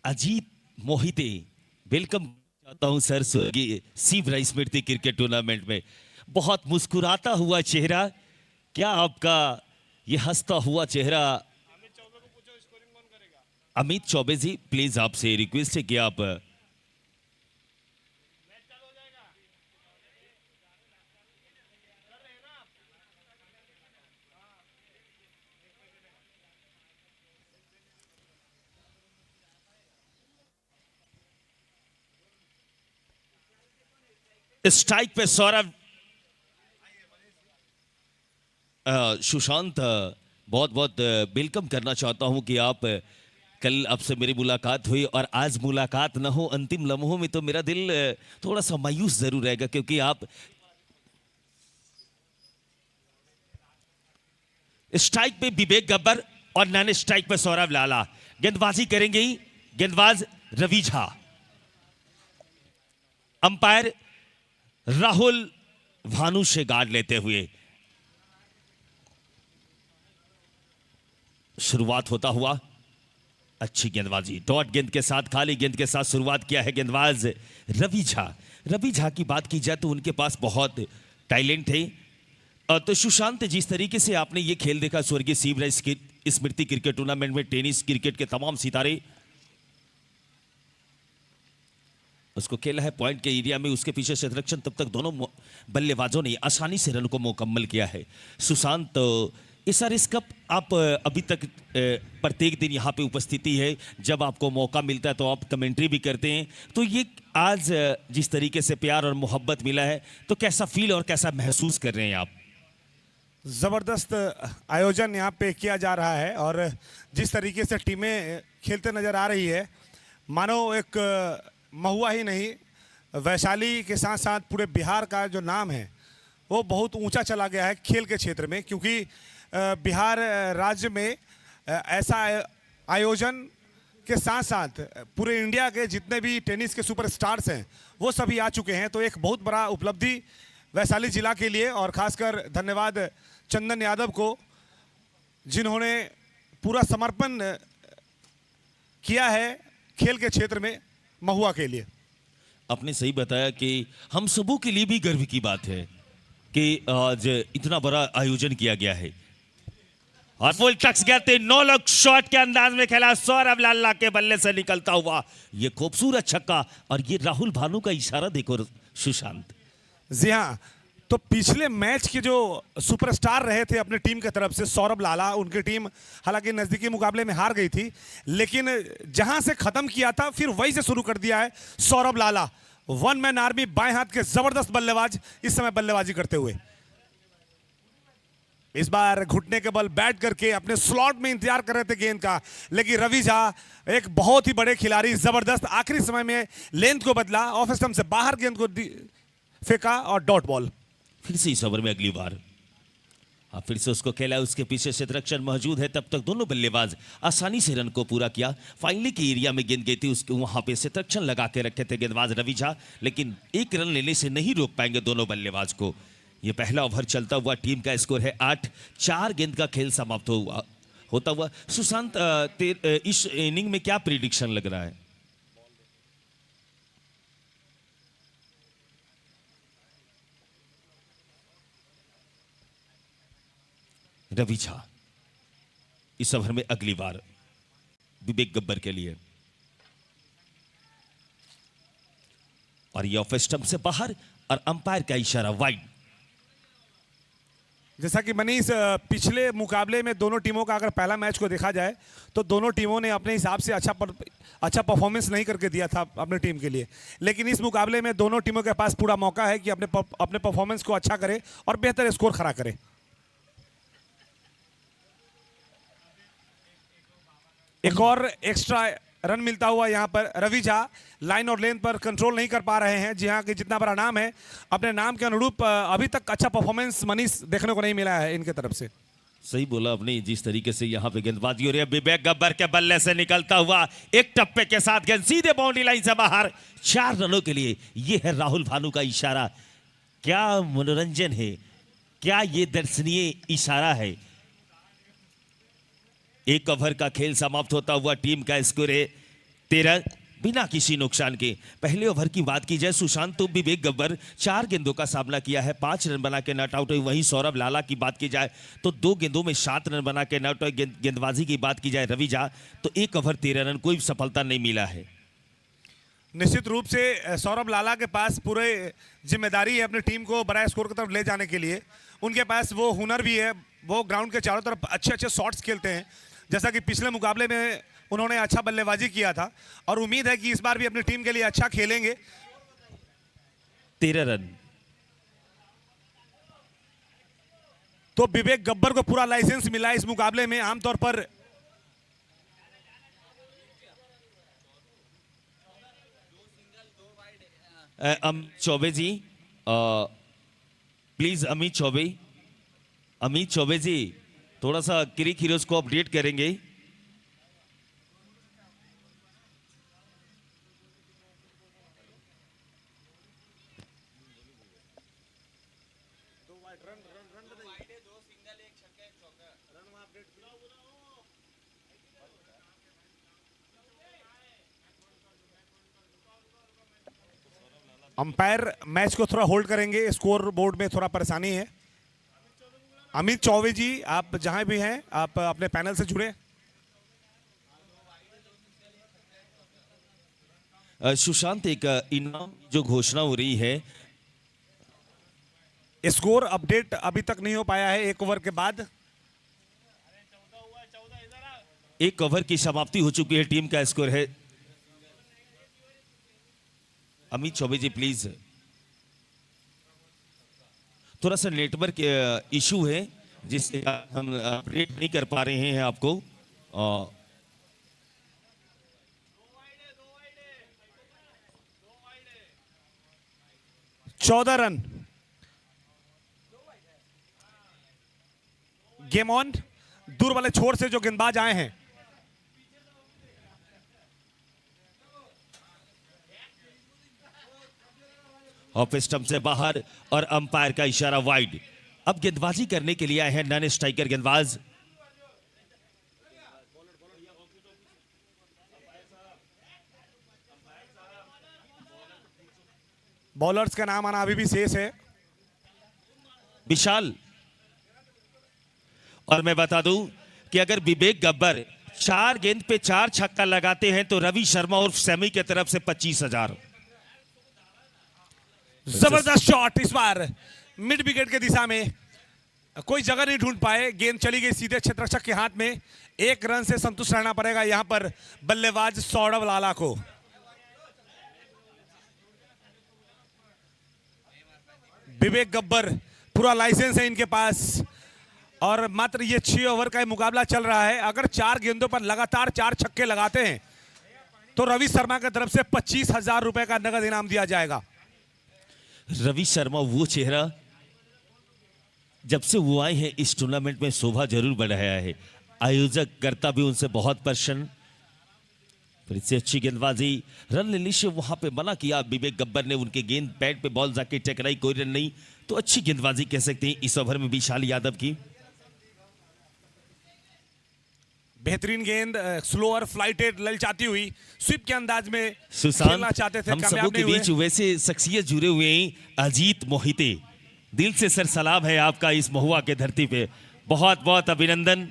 Ajit Mohite, welcome चाहता हूं sir स्वर्गीय शिवराय स्मृति क्रिकेट टूर्नामेंट में। बहुत मुस्कुराता हुआ चेहरा, क्या आपका ये हंसता हुआ चेहरा। अमित चौबे जी, प्लीज आपसे रिक्वेस्ट है कि आप स्ट्राइक पे सौरभ। सुशांत, बहुत बहुत वेलकम करना चाहता हूं कि आप, कल आपसे मेरी मुलाकात हुई और आज मुलाकात ना हो अंतिम लम्हों में, तो मेरा दिल थोड़ा सा मायूस जरूर रहेगा, क्योंकि आप स्ट्राइक पे विवेक गब्बर और नॉन स्ट्राइक पे सौरभ लाला। गेंदबाजी करेंगे गेंदबाज रवि झा, अंपायर राहुल भानु से गार्ड लेते हुए शुरुआत होता हुआ। अच्छी गेंदबाजी, डॉट गेंद के साथ, खाली गेंद के साथ शुरुआत किया है गेंदबाज रवि झा। रवि झा की बात की जाए तो उनके पास बहुत टैलेंट है। तो सुशांत, जिस तरीके से आपने ये खेल देखा स्वर्गीय शिवराय स्मृति क्रिकेट टूर्नामेंट में, टेनिस क्रिकेट के तमाम सितारे उसको खेला है पॉइंट के एरिया में, उसके पीछे संरक्षण, तब तक दोनों बल्लेबाजों ने आसानी से रन को मुकम्मल किया है। सुशांत, एसआरएस कप आप अभी तक प्रत्येक दिन यहाँ पे उपस्थिति है, जब आपको मौका मिलता है तो आप कमेंट्री भी करते हैं, तो ये आज जिस तरीके से प्यार और मोहब्बत मिला है, तो कैसा फील और कैसा महसूस कर रहे हैं आप? ज़बरदस्त आयोजन यहाँ पे किया जा रहा है और जिस तरीके से टीमें खेलते नज़र आ रही है, मानो एक महुआ ही नहीं, वैशाली के साथ साथ पूरे बिहार का जो नाम है वो बहुत ऊंचा चला गया है खेल के क्षेत्र में, क्योंकि बिहार राज्य में ऐसा आयोजन के साथ साथ पूरे इंडिया के जितने भी टेनिस के सुपरस्टार्स हैं वो सभी आ चुके हैं। तो एक बहुत बड़ा उपलब्धि वैशाली जिला के लिए, और ख़ासकर धन्यवाद चंदन यादव को, जिन्होंने पूरा समर्पण किया है खेल के क्षेत्र में महुआ के लिए। आपने सही बताया कि हम सबों के लिए भी गर्व की बात है कि आज इतना बड़ा आयोजन किया गया है। और फुल टक्स गए 9 लॉक शॉट के अंदाज में खेला सौरभ लाला के बल्ले से निकलता हुआ ये खूबसूरत छक्का, और ये राहुल भानु का इशारा देखो सुशांत। जी हाँ, तो पिछले मैच के जो सुपरस्टार रहे थे अपने टीम की तरफ से सौरभ लाला, उनकी टीम हालांकि नज़दीकी मुकाबले में हार गई थी, लेकिन जहां से ख़त्म किया था फिर वहीं से शुरू कर दिया है सौरभ लाला। वन मैन आर्मी, बाएं हाथ के ज़बरदस्त बल्लेबाज इस समय बल्लेबाजी करते हुए। इस बार घुटने के बल बैट करके अपने स्लॉट में इंतजार कर रहे थे गेंद का, लेकिन रवि झा एक बहुत ही बड़े खिलाड़ी, ज़बरदस्त आखिरी समय में लेंथ को बदला, ऑफ स्टंप से बाहर गेंद को फेंका और डॉट बॉल। फिर से इस ओवर में अगली बार फिर से उसको खेला, उसके पीछे संरक्षण मौजूद है, तब तक दोनों बल्लेबाज आसानी से रन को पूरा किया। फाइनली के एरिया में गेंद गई थी, उसके वहां पे संरक्षण लगा के रखे थे गेंदबाज रवि झा, लेकिन एक रन लेने से नहीं रोक पाएंगे दोनों बल्लेबाज को। ये पहला ओवर चलता हुआ, टीम का स्कोर है 8-4, गेंद का खेल समाप्त होता हुआ। सुशांत, इस इनिंग में क्या प्रिडिक्शन लग रहा है? रवि झा इस ओवर में अगली बार विवेक गब्बर के लिए, और ये ऑफ स्टंप से बाहर और अंपायर का इशारा वाइड। जैसा कि मनीष, पिछले मुकाबले में दोनों टीमों का अगर पहला मैच को देखा जाए तो दोनों टीमों ने अपने हिसाब से अच्छा परफॉर्मेंस नहीं करके दिया था अपने टीम के लिए, लेकिन इस मुकाबले में दोनों टीमों के पास पूरा मौका है कि अपने परफॉर्मेंस को अच्छा करे और बेहतर स्कोर खड़ा करे। एक और एक्स्ट्रा रन मिलता हुआ यहाँ पर रवि झा लाइन और लेंथ पर कंट्रोल नहीं कर पा रहे हैं। जी हाँ, कि जितना बड़ा नाम है, अपने नाम के अनुरूप अभी तक अच्छा परफॉर्मेंस मनीष देखने को नहीं मिला है इनके तरफ से। सही बोला आपने, जिस तरीके से यहाँ पे गेंदबाजी हो रही है, विवेक गब्बर के बल्ले से निकलता हुआ एक टप्पे के साथ गेंद सीधे बाउंड्री लाइन से बाहर, 4 रनों के लिए। ये है राहुल भानु का इशारा। क्या मनोरंजन है, क्या ये दर्शनीय इशारा है। एक ओवर का खेल समाप्त होता हुआ, टीम का स्कोर है 13 बिना किसी नुकसान के। पहले ओवर की बात की जाए, सुशांत तो विवेक गब्बर 4 गेंदों का सामना किया है, 5 रन बना के नॉट आउट हुए। वहीं सौरभ लाला की बात की जाए तो 2 गेंदों में 7 रन बना के नॉट आउट। गेंदबाजी की बात की जाए रवि झा तो 1 ओवर 13 रन, कोई सफलता नहीं मिला है। निश्चित रूप से सौरभ लाला के पास पूरे जिम्मेदारी है अपनी टीम को बड़े स्कोर की तरफ ले जाने के लिए। उनके पास वो हुनर भी है, वो ग्राउंड के चारों तरफ अच्छे अच्छे शॉट्स खेलते हैं, जैसा कि पिछले मुकाबले में उन्होंने अच्छा बल्लेबाजी किया था और उम्मीद है कि इस बार भी अपनी टीम के लिए अच्छा खेलेंगे। 13 रन। तो विवेक गब्बर को पूरा लाइसेंस मिला इस मुकाबले में। आमतौर पर अमित चौबे जी, प्लीज अमित चौबे जी थोड़ा सा क्रिक हीरोज को अपडेट करेंगे। अंपायर मैच को थोड़ा होल्ड करेंगे, स्कोर बोर्ड में थोड़ा परेशानी है। अमित चौबे जी, आप जहां भी हैं आप अपने पैनल से जुड़े। सुशांत, एक इनाम जो घोषणा हो रही है, स्कोर अपडेट अभी तक नहीं हो पाया है 1 ओवर के बाद। 1 ओवर की समाप्ति हो चुकी है, टीम का स्कोर है। अमित चौबे जी प्लीज, थोड़ा सा नेटवर्क इशू है जिससे हम अपडेट नहीं कर पा रहे हैं आपको। 14 रन। Game on. दूर वाले छोर से जो गेंदबाज आए हैं, ऑफ स्टंप से बाहर और अंपायर का इशारा वाइड। अब गेंदबाजी करने के लिए आए हैं नॉन स्ट्राइकर गेंदबाज। बॉलर्स का नाम आना अभी भी शेष है। विशाल, और मैं बता दूं कि अगर विवेक गब्बर 4 गेंद पे 4 छक्का लगाते हैं तो रवि शर्मा और सेमी की तरफ से 25,000। जबरदस्त शॉट इस बार मिड विकेट के दिशा में, कोई जगह नहीं ढूंढ पाए, गेंद चली गई सीधे क्षेत्ररक्षक के हाथ में। 1 रन से संतुष्ट रहना पड़ेगा यहां पर बल्लेबाज सौरभ लाला को। विवेक गब्बर पूरा लाइसेंस है इनके पास और मात्र ये 6 ओवर का मुकाबला चल रहा है। अगर 4 गेंदों पर लगातार 4 छक्के लगाते हैं तो रवि शर्मा की तरफ से 25,000 रुपए का नगद इनाम दिया जाएगा। रवि शर्मा वो चेहरा, जब से वो आए हैं इस टूर्नामेंट में शोभा जरूर बढ़ाया है। आयोजक करता भी उनसे बहुत प्रसन्न। फिर से अच्छी गेंदबाजी, रन लेने से वहां पे मना किया विवेक गब्बर ने। उनके गेंद पैड पे बॉल जाके टकराई, कोई रन नहीं, तो अच्छी गेंदबाजी कह सकते हैं इस ओवर में विशाल यादव की। बेहतरीन गेंद, स्लोअर फ्लाइटेड ललचाती हुई स्वीप के अंदाज में सुशांत, खेलना चाहते थे, हम सबों कामयाब के नहीं बीच हुए। वैसे शख्सियत जुड़े हुए हैं अजीत मोहिते। दिल से सर सलाम है आपका इस महुआ के धरती पे। बहुत बहुत अभिनंदन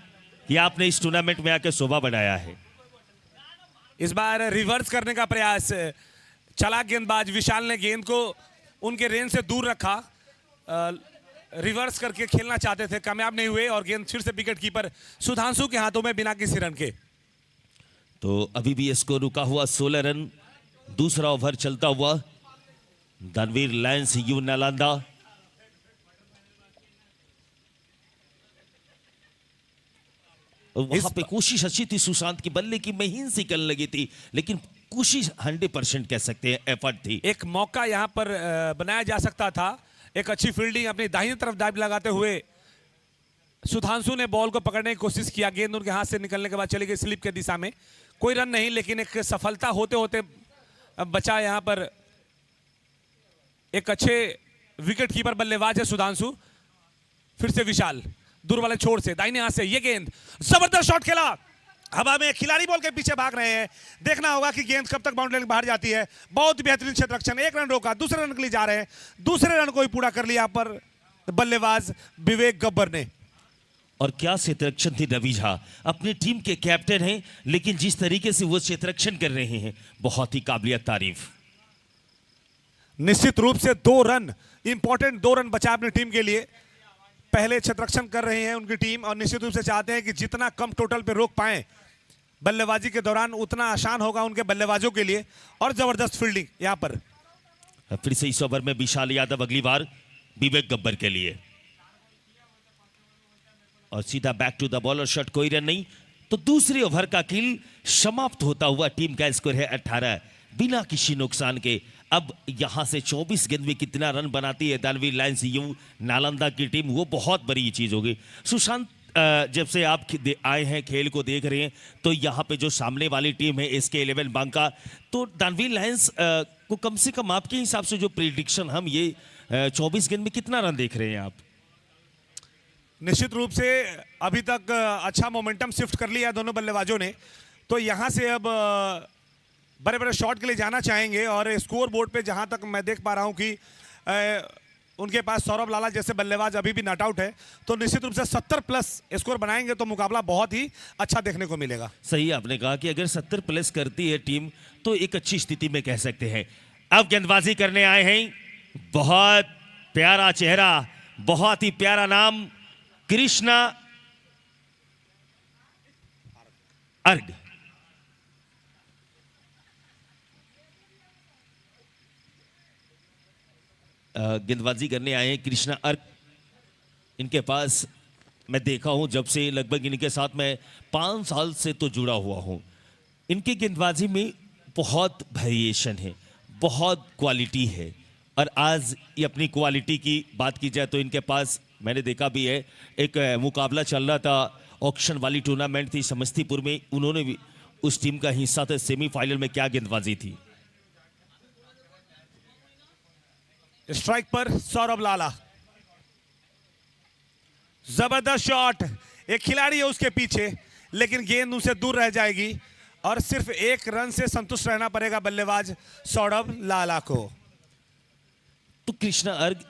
कि आपने इस टूर्नामेंट में आकर शोभा बढ़ाया है। इस बार रिवर्स करने का प्रयास, चालाक गेंदबाज विशाल ने गेंद को उनके रेंज से दूर रखा, रिवर्स करके खेलना चाहते थे, कामयाब नहीं हुए और गेंद फिर से विकेट कीपर सुधांशु के हाथों में बिना किसी रन के। तो अभी भी स्कोर रुका हुआ 16 रन। दूसरा ओवर चलता हुआ दानवीर लायंस यू नालंदा। वहां पे कोशिश अच्छी थी सुशांत की, बल्ले की महीन सी कल लगी थी, लेकिन कोशिश 100% कह सकते हैं, एफर्ट थी। एक मौका यहां पर बनाया जा सकता था। एक अच्छी फील्डिंग अपनी दाहिनी तरफ दाब लगाते हुए सुधांशु ने बॉल को पकड़ने की कोशिश किया, गेंद उनके हाथ से निकलने के बाद चली गई स्लिप के दिशा में, कोई रन नहीं, लेकिन एक सफलता होते होते बचा यहां पर। एक अच्छे विकेट कीपर बल्लेबाज है सुधांशु। फिर से विशाल दूर वाले छोर से दाहिने हाथ से ये गेंद, जबरदस्त शॉट खेला, हवा में खिलाड़ी बॉल के पीछे भाग रहे हैं, देखना होगा कि गेंद कब तक बाउंड्री के बाहर जाती है। बहुत बेहतरीन क्षेत्ररक्षण, एक रन रोका, दूसरे रन के लिए जा रहे हैं, दूसरे रन को ही पूरा कर लिया पर बल्लेबाज विवेक गब्बर ने। और क्या क्षेत्ररक्षण थी रवि झा, अपनी टीम के कैप्टन हैं, लेकिन जिस तरीके से वो क्षेत्ररक्षण कर रहे हैं बहुत ही काबिलियत तारीफ। निश्चित रूप से 2 रन, इंपॉर्टेंट 2 रन बचा अपनी टीम के लिए। पहले क्षेत्ररक्षण कर रहे हैं उनकी टीम और निश्चित रूप से चाहते हैं कि जितना कम टोटल पे रोक पाएं बल्लेबाजी के दौरान उतना आसान होगा उनके बल्लेबाजों के लिए। और जबरदस्त फील्डिंग यहां पर। फिर से इस ओवर में विशाल यादव अगली बार विवेक गब्बर के लिए, और सीधा back to the bowler shot, कोई रन नहीं। तो दूसरे ओवर का किल समाप्त होता हुआ टीम का स्कोर है 18 बिना किसी नुकसान के। अब यहां से 24 गेंद में कितना रन बनाती है दानवीर लायंस यू नालंदा की टीम, वो बहुत बड़ी चीज होगी। सुशांत, जब से आप आए हैं खेल को देख रहे हैं तो यहाँ पे जो सामने वाली टीम है SK11 बांका, तो दानवीर लायंस को कम से कम आपके हिसाब से जो प्रिडिक्शन, हम ये 24 गेंद में कितना रन देख रहे हैं आप? निश्चित रूप से अभी तक अच्छा मोमेंटम शिफ्ट कर लिया है दोनों बल्लेबाजों ने, तो यहां से अब बड़े बड़े शॉट के लिए जाना चाहेंगे। और स्कोर बोर्ड पे जहां तक मैं देख पा रहा हूं कि उनके पास सौरभ लाला जैसे बल्लेबाज अभी भी नॉट आउट है, तो निश्चित रूप से 70 प्लस स्कोर बनाएंगे तो मुकाबला बहुत ही अच्छा देखने को मिलेगा। सही आपने कहा कि अगर 70 प्लस करती है टीम तो एक अच्छी स्थिति में कह सकते हैं। अब गेंदबाजी करने आए हैं, बहुत प्यारा चेहरा, बहुत ही प्यारा नाम, कृष्णा अर्ग। गेंदबाजी करने आए हैं कृष्णा अर्क। इनके पास मैं देखा हूं, जब से लगभग इनके साथ मैं 5 साल से तो जुड़ा हुआ हूं, इनकी गेंदबाजी में बहुत वेरिएशन है, बहुत क्वालिटी है। और आज ये अपनी क्वालिटी की बात की जाए तो इनके पास मैंने देखा भी है, एक मुकाबला चल रहा था, ऑक्शन वाली टूर्नामेंट थी समस्तीपुर में, उन्होंने भी उस टीम का हिस्सा था। सेमीफाइनल में क्या गेंदबाजी थी। स्ट्राइक पर सौरभ लाला, जबरदस्त शॉट, एक खिलाड़ी है उसके पीछे लेकिन गेंद उनसे दूर रह जाएगी और सिर्फ 1 रन से संतुष्ट रहना पड़ेगा बल्लेबाज सौरभ लाला को। तो कृष्णा अर्ग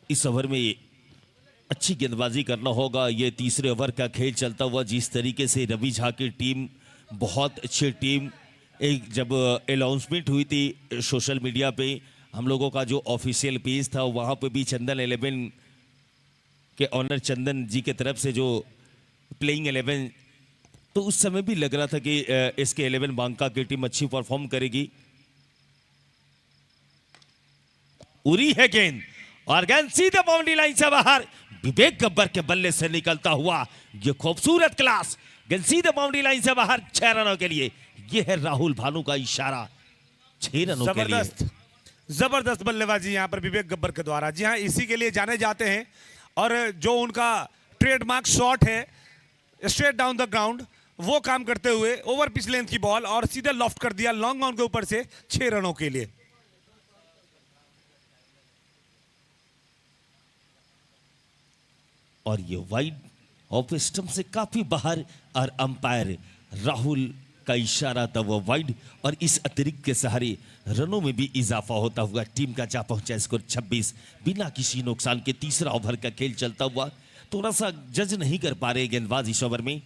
इस ओवर में अच्छी गेंदबाजी करना होगा। ये तीसरे ओवर का खेल चलता हुआ, जिस तरीके से रवि झा की टीम, बहुत अच्छी टीम, एक जब अनाउंसमेंट हुई थी सोशल मीडिया पे, हम लोगों का जो ऑफिशियल पेज था वहाँ पे भी चंदन 11 के ऑनर चंदन जी के तरफ से जो प्लेइंग 11, तो उस समय भी लग रहा था कि SK11 बांका की टीम अच्छी परफॉर्म करेगी। उरी है गेंद और गेंद सीधे बाउंड्री लाइन से बाहर, विवेक गब्बर के बल्ले से निकलता हुआ ये खूबसूरत क्लास, गेंद सीधे बाउंड्री लाइन से बाहर 6 रनों के लिए। ये है राहुल भानु का इशारा, 6 रनों के लिए। जबरदस्त बल्लेबाजी यहां पर विवेक गब्बर के द्वारा। जी हां, इसी के लिए जाने जाते हैं। और जो उनका ट्रेडमार्क शॉट है स्ट्रेट डाउन द ग्राउंड, वो काम करते हुए ओवर पिच लेंथ की बॉल और सीधे लॉफ्ट कर दिया लॉन्ग ऑन के ऊपर से 6 रनों के लिए। और ये वाइड ऑफ स्टंप से काफी बाहर, और अंपायर राहुल का इशारा था वो वाइड, और इस अतिरिक्त के सहारे रनों में भी इजाफा होता हुआ टीम का जा पहुंचा स्कोर 26 बिना किसी नुकसान के। तीसरा ओवर का खेल चलता हुआ, थोड़ा सा जज नहीं कर पा रहे गेंदबाज इस ओवर में।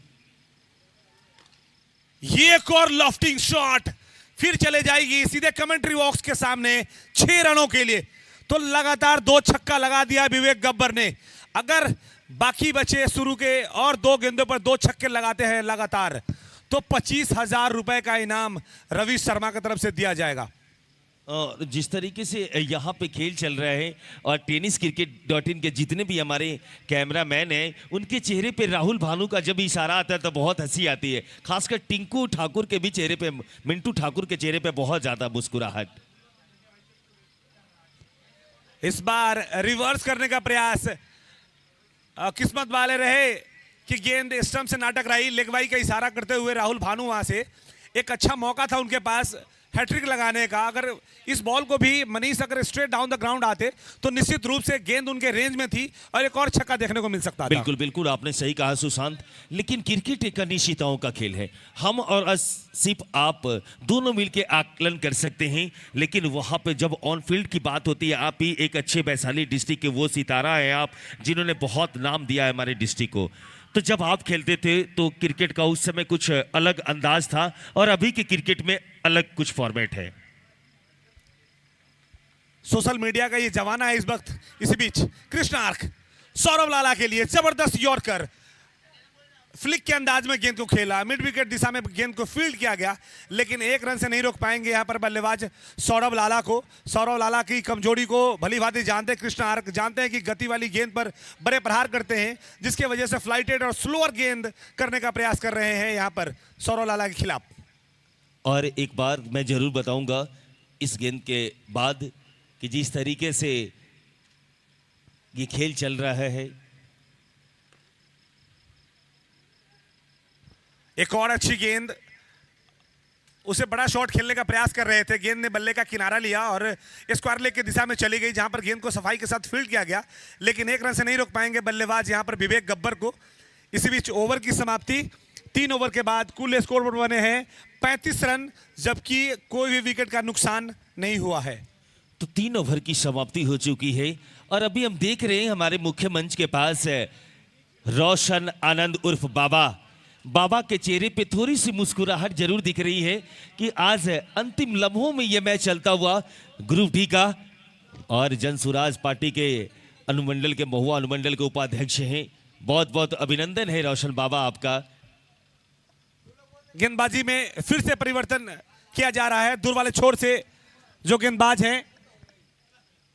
ये एक और लॉफ्टिंग शॉट फिर चले जाएगी सीधे कमेंट्री बॉक्स के सामने 6 रनों के लिए। तो लगातार 2 छक्का लगा दिया विवेक गब्बर ने। अगर बाकी बचे शुरू के और 2 गेंदों पर 2 छक्के लगाते हैं लगातार, तो 25,000 रुपए का इनाम रवि शर्मा की तरफ से दिया जाएगा। जिस तरीके से यहाँ पे खेल चल रहा है, और टेनिस क्रिकेट.in के जितने भी हमारे कैमरामैन हैं, उनके चेहरे पे राहुल भानु का जब इशारा आता है तो बहुत हंसी आती है। खासकर टिंकू ठाकुर के भी चेहरे पे, मिंटू ठाकुर के चेहरे पे बहुत ज्यादा मुस्कुराहट। इस बार रिवर्स करने का प्रयास, किस्मत वाले रहे कि गेंद स्टंप से ना टकराई। लेग बाई का इशारा करते हुए राहुल भानु वहां से, एक अच्छा मौका था उनके पास हैट्रिक लगाने का। अगर इस बॉल को भी मनीष अगर स्ट्रेट डाउन द ग्राउंड आते तो निश्चित रूप से गेंद उनके रेंज में थी और एक और छक्का देखने को मिल सकता था। बिल्कुल बिल्कुल आपने सही कहा सुशांत, लेकिन क्रिकेट एक अनिश्चितताओं का खेल है। हम और सिर्फ आप दोनों मिलकर आकलन कर सकते हैं, लेकिन वहां पे जब ऑन फील्ड की बात होती है, आप ही एक अच्छे वैशाली डिस्ट्रिक्ट के वो सितारा है आप, जिन्होंने बहुत नाम दिया है हमारे डिस्ट्रिक्ट को। तो जब आप खेलते थे तो क्रिकेट का उस समय कुछ अलग अंदाज था और अभी के क्रिकेट में अलग कुछ फॉर्मेट है। सोशल मीडिया का ये जमाना है इस वक्त। इसी बीच कृष्ण आर्क सौरभ लाला के लिए जबरदस्त यॉर्कर, फ्लिक के अंदाज में गेंद को खेला, मिड विकेट दिशा में गेंद को फील्ड किया गया, लेकिन एक रन से नहीं रोक पाएंगे यहां पर बल्लेबाज सौरभ लाला को। सौरभ लाला की कमजोरी को भली भांति जानते हैं कृष्ण आर्क, जानते हैं कि गति वाली गेंद पर बड़े प्रहार करते हैं, जिसके वजह से फ्लाइटेड और स्लोअर गेंद करने का प्रयास कर रहे हैं यहां पर सौरभ लाला के खिलाफ। और एक बार मैं जरूर बताऊंगा इस गेंद के बाद कि जिस तरीके से ये खेल चल रहा है, एक और अच्छी गेंद, उसे बड़ा शॉट खेलने का प्रयास कर रहे थे, गेंद ने बल्ले का किनारा लिया और स्क्वायर लेग की दिशा में चली गई, जहां पर गेंद को सफाई के साथ फील्ड किया गया, लेकिन एक रन से नहीं रोक पाएंगे बल्लेबाज यहां पर विवेक गब्बर को। इसी बीच ओवर की समाप्ति, 3 ओवर के बाद कुल स्कोर बने हैं 35 रन, जबकि कोई भी विकेट का नुकसान नहीं हुआ है। तो 3 ओवर की समाप्ति हो चुकी है और अभी हम देख रहे हैं हमारे मुख्य मंच के पास रोशन आनंद उर्फ बाबा के चेहरे पे थोड़ी सी मुस्कुराहट जरूर दिख रही है कि आज अंतिम लम्हों में यह मैच चलता हुआ ग्रुप डी का, और जन सुराज पार्टी के अनुमंडल के महुआ अनुमंडल के उपाध्यक्ष हैं। बहुत बहुत अभिनंदन है रोशन बाबा आपका। गेंदबाजी में फिर से परिवर्तन किया जा रहा है। दूर वाले छोर से जो गेंदबाज हैं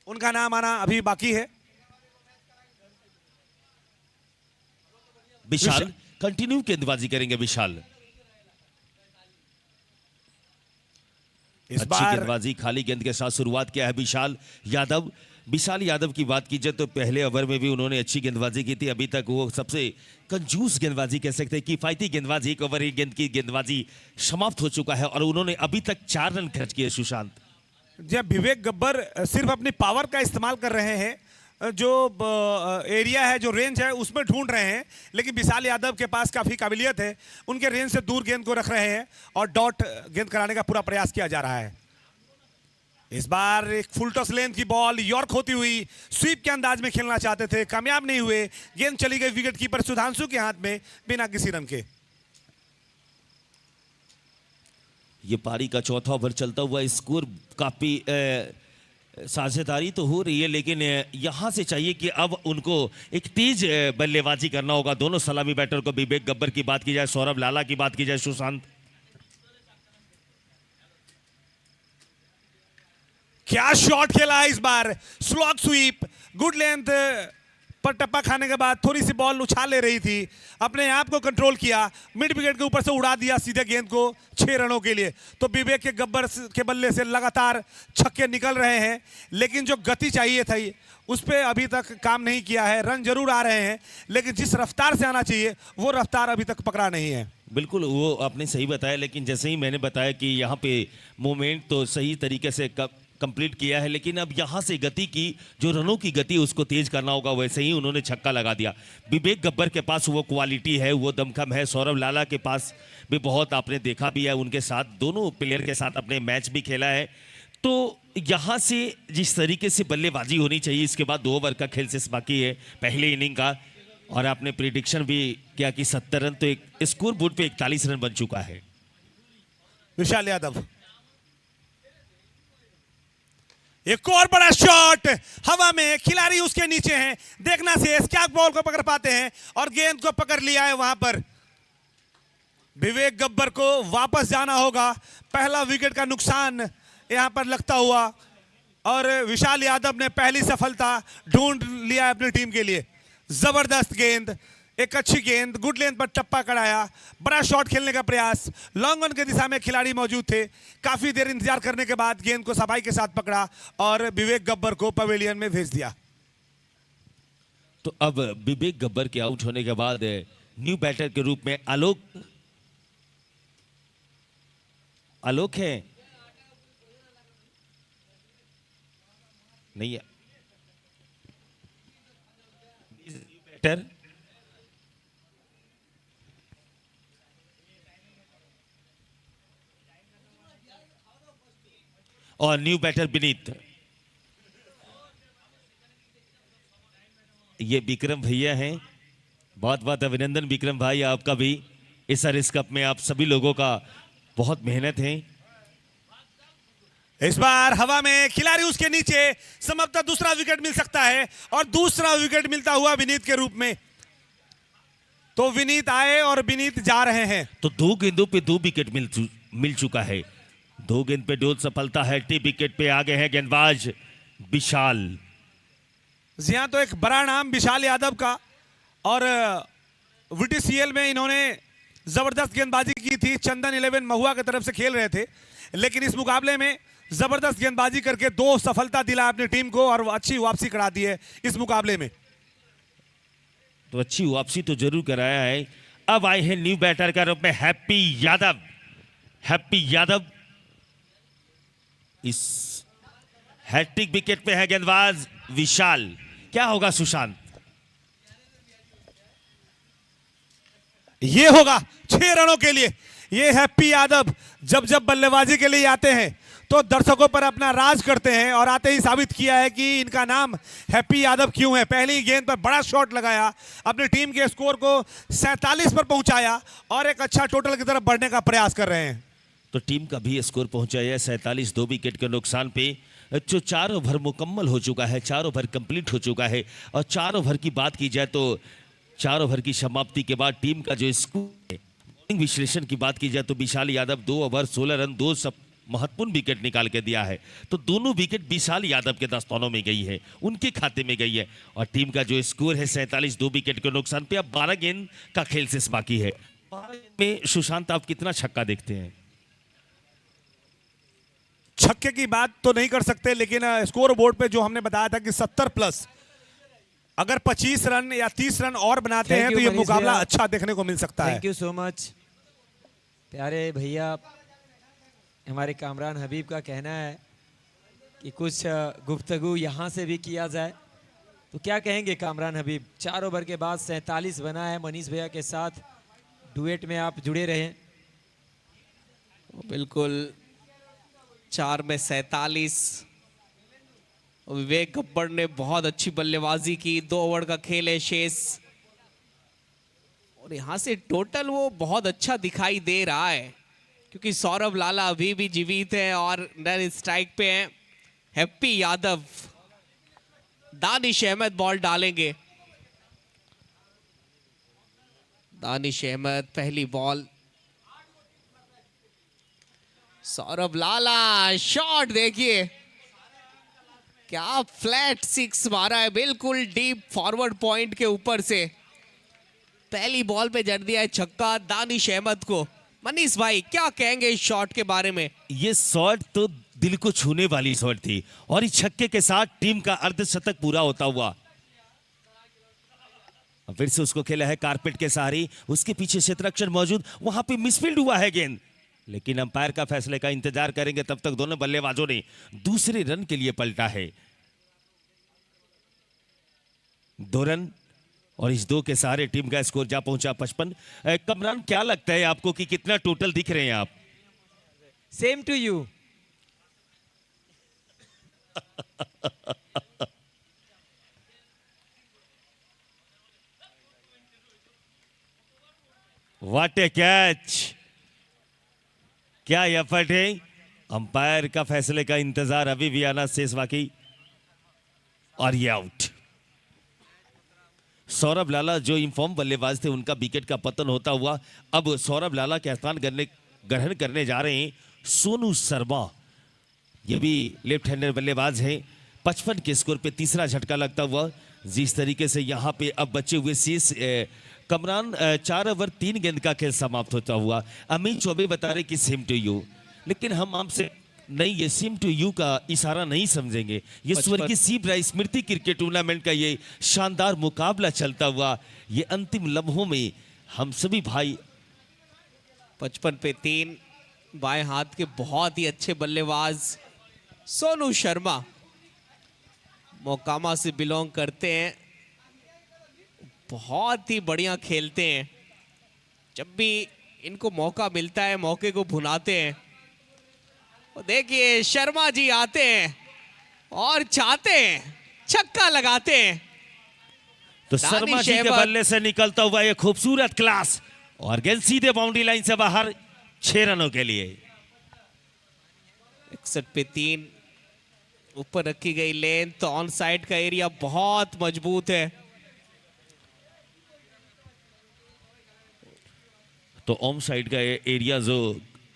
उनका नाम आना अभी बाकी है। विशाल कंटिन्यू गेंदबाजी करेंगे। विशाल इस अच्छी बार गेंदबाजी, खाली गेंद के साथ शुरुआत किया है विशाल यादव की बात की जाए तो पहले ओवर में भी उन्होंने अच्छी गेंदबाजी की थी। अभी तक वो सबसे कंजूस गेंदबाजी कह सकते हैं, किफायती गेंदबाजी, एक ओवर एक गेंद की गेंदबाजी समाप्त हो चुका है और उन्होंने अभी तक 4 रन खर्च किए। सुशांत, जब विवेक गब्बर सिर्फ अपनी पावर का इस्तेमाल कर रहे हैं, जो एरिया है, जो रेंज है, उसमें ढूंढ रहे हैं, लेकिन विशाल यादव के पास काफी काबिलियत है, उनके रेंज से दूर गेंद को रख रहे हैं और डॉट गेंद कराने का पूरा प्रयास किया जा रहा है। इस बार एक फुल टॉस लेंथ की बॉल यॉर्क होती हुई स्वीप के अंदाज में खेलना चाहते थे, कामयाब नहीं हुए, गेंद चली गई विकेट कीपर सुधांशु के हाथ में बिना किसी रन के। ये पारी का चौथा ओवर चलता हुआ स्कोर काफी साझेदारी तो हो रही है, लेकिन यहां से चाहिए कि अब उनको एक तेज बल्लेबाजी करना होगा। दोनों सलामी बैटर को, विवेक गब्बर की बात की जाए, सौरभ लाला की बात की जाए, सुशांत, क्या शॉट खेला है इस बार, स्लॉग स्वीप, गुड लेंथ पर टप्पा खाने के बाद थोड़ी सी बॉल उछाल ले रही थी, अपने आप को कंट्रोल किया, मिड विकेट के ऊपर से उड़ा दिया सीधे गेंद को 6 रनों के लिए। तो विवेक के गब्बर के बल्ले से लगातार छक्के निकल रहे हैं, लेकिन जो गति चाहिए थी उस पर अभी तक काम नहीं किया है। रन जरूर आ रहे हैं, लेकिन जिस रफ्तार से आना चाहिए वो रफ्तार अभी तक पकड़ा नहीं है। बिल्कुल वो आपने सही बताया, लेकिन जैसे ही मैंने बताया कि यहाँ पे मूवमेंट तो सही तरीके से कंप्लीट किया है, लेकिन अब यहां से गति की, जो रनों की गति उसको तेज करना होगा। वैसे ही उन्होंने छक्का लगा दिया। विवेक गब्बर के पास वो क्वालिटी है, वो दमखम है। सौरभ लाला के पास भी बहुत आपने देखा भी है, उनके साथ दोनों प्लेयर के साथ अपने मैच भी खेला है। तो यहां से जिस तरीके से बल्लेबाजी होनी चाहिए, इसके बाद 2 ओवर का खेल शेष बाकी है पहले इनिंग का, और आपने प्रिडिक्शन भी किया कि 70 रन, तो एक स्कोर बोर्ड पे 41 रन बन चुका है। विशाल यादव, एक और बड़ा शॉट हवा में, खिलाड़ी उसके नीचे हैं, देखना शेष क्या बॉल को पकड़ पाते हैं, और गेंद को पकड़ लिया है। वहां पर विवेक गब्बर को वापस जाना होगा, पहला विकेट का नुकसान यहां पर लगता हुआ, और विशाल यादव ने पहली सफलता ढूंढ लिया अपनी टीम के लिए। जबरदस्त गेंद, एक अच्छी गेंद, गुड लेंथ पर टप्पा कराया, बड़ा शॉट खेलने का प्रयास, लॉन्ग ऑन के दिशा में खिलाड़ी मौजूद थे, काफी देर इंतजार करने के बाद गेंद को सफाई के साथ पकड़ा और विवेक गब्बर को पवेलियन में भेज दिया। तो अब विवेक गब्बर के आउट होने के बाद न्यू बैटर के रूप में आलोक है, नहीं है बैटर। और न्यू बैटर विनीत। ये विक्रम भैया हैं, बहुत बहुत अभिनंदन विक्रम भाई आपका भी। इस हरीश कप में आप सभी लोगों का बहुत मेहनत है। इस बार हवा में खिलाड़ी उसके नीचे, संभवतः दूसरा विकेट मिल सकता है और दूसरा विकेट मिलता हुआ विनीत के रूप में। तो विनीत आए और विनीत जा रहे हैं। तो 2 गेंदों पे 2 विकेट मिल चुका है। 2 गेंद पे 2 सफलता है। टी विकेट पे आगे है गेंदबाज विशाल। जी हाँ, तो एक बड़ा नाम विशाल यादव का, और VTCL में इन्होंने जबरदस्त गेंदबाजी की थी। चंदन 11 महुआ की तरफ से खेल रहे थे, लेकिन इस मुकाबले में जबरदस्त गेंदबाजी करके 2 सफलता दिला अपनी टीम को और अच्छी वापसी करा दी है इस मुकाबले में। तो अच्छी वापसी तो जरूर कराया है। अब आए हैं न्यू बैटर का रूप में हैप्पी यादव। हैप्पी यादव इस हैट्रिक विकेट पे है गेंदबाज विशाल। क्या होगा सुशांत? ये होगा 6 रनों के लिए। ये हैप्पी यादव जब जब बल्लेबाजी के लिए आते हैं तो दर्शकों पर अपना राज करते हैं, और आते ही साबित किया है कि इनका नाम हैप्पी यादव क्यों है। पहली गेंद पर बड़ा शॉट लगाया, अपनी टीम के स्कोर को 47 पर पहुंचाया और एक अच्छा टोटल की तरफ बढ़ने का प्रयास कर रहे हैं। तो टीम का भी स्कोर पहुंचाया 47, 2 विकेट के नुकसान पे। जो 4 ओवर मुकम्मल हो चुका है, 4 ओवर कंप्लीट हो चुका है। और 4 ओवर की बात की जाए तो 4 ओवर की समाप्ति के बाद टीम का जो स्कोर है, विश्लेषण की बात की जाए तो विशाल यादव 2 ओवर 16 रन 2 महत्वपूर्ण विकेट निकाल के दिया है। तो दोनों विकेट विशाल यादव के दस्तानों में गई है, उनके खाते में गई है। और टीम का जो स्कोर है 47, 2 विकेट के नुकसान पे। अब 12 गेंद का खेल शेष बाकी है। 12 गेंद में सुशांत आप कितना छक्का देखते हैं? छक्के की बात तो नहीं कर सकते, लेकिन स्कोर बोर्ड पे जो हमने बताया था कि 70 प्लस, अगर 25 रन या 30 रन और बनाते हैं तो ये मुकाबला अच्छा देखने को मिल सकता है। थैंक यू सो मच प्यारे भैया। हमारे कामरान हबीब का कहना है कि कुछ गुफ्तगू यहाँ से भी किया जाए, तो क्या कहेंगे कामरान हबीब? 4 ओवर के बाद 47 बना है। मनीष भैया के साथ डुएट में आप जुड़े रहे। बिल्कुल, 4 में 47। विवेक गब्बर ने बहुत अच्छी बल्लेबाजी की। 2 ओवर का खेल है शेष, और यहां से टोटल वो बहुत अच्छा दिखाई दे रहा है, क्योंकि सौरभ लाला अभी भी जीवित है और रन स्ट्राइक पे हैं। हैप्पी यादव, दानिश अहमद बॉल डालेंगे। दानिश अहमद पहली बॉल। सौरभ लाला शॉट देखिए, क्या फ्लैट 6 मारा है, बिल्कुल डीप फॉरवर्ड पॉइंट के ऊपर से। पहली बॉल पे जड़ दिया है छक्का दानिश अहमद को। मनीष भाई क्या कहेंगे इस शॉट के बारे में? ये शॉट तो दिल को छूने वाली शॉट थी, और इस छक्के के साथ टीम का अर्धशतक पूरा होता हुआ। फिर से उसको खेला है कारपेट के सहारे, उसके पीछे क्षेत्ररक्षण मौजूद, वहां पे मिसफील्ड हुआ है गेंद, लेकिन अंपायर का फैसले का इंतजार करेंगे। तब तक दोनों बल्लेबाजों ने दूसरे रन के लिए पलटा है। 2 रन, और इस 2 के सहारे टीम का स्कोर जा पहुंचा 55। कमरान क्या लगता है आपको कि कितना टोटल दिख रहे हैं आप? Same to you. What a catch! क्या एफर्ट है! अंपायर का फैसले का इंतजार अभी भी आना शेष बाकी, और ये आउट। सौरभ लाला जो इनफॉर्म बल्लेबाज थे, उनका विकेट का पतन होता हुआ अब सौरभ लाला के स्थान ग्रहण करने जा रहे हैं सोनू शर्मा। ये भी लेफ्ट हैंडर बल्लेबाज हैं। 55 के स्कोर पे तीसरा झटका लगता हुआ। जिस तरीके से यहाँ पे अब बचे हुए शेष कमरान 4 ओवर 3 गेंद का खेल समाप्त होता हुआ। अमित चौबे बता रहे कि सेम टू यू, लेकिन हम आपसे नहीं, ये सेम टू यू का इशारा नहीं समझेंगे। ये स्वर्गीय सीबरा स्मृति क्रिकेट टूर्नामेंट का ये शानदार मुकाबला चलता हुआ, ये अंतिम लम्हों में हम सभी भाई 55 पे 3, बाएं हाथ के बहुत ही अच्छे बल्लेबाज सोनू शर्मा। मोकामा से बिलोंग करते हैं, बहुत ही बढ़िया खेलते हैं। जब भी इनको मौका मिलता है मौके को भुनाते हैं। और देखिए शर्मा जी आते हैं और चाहते हैं छक्का लगाते हैं। तो शर्मा जी के अहमद। बल्ले से निकलता हुआ ये खूबसूरत क्लास और गेंद सीधे बाउंड्री लाइन से बाहर 6 रनों के लिए। 61 पे 3 ऊपर रखी गई लेंथ। तो ऑन साइड का एरिया बहुत मजबूत है। तो ऑन साइड का एरिया जो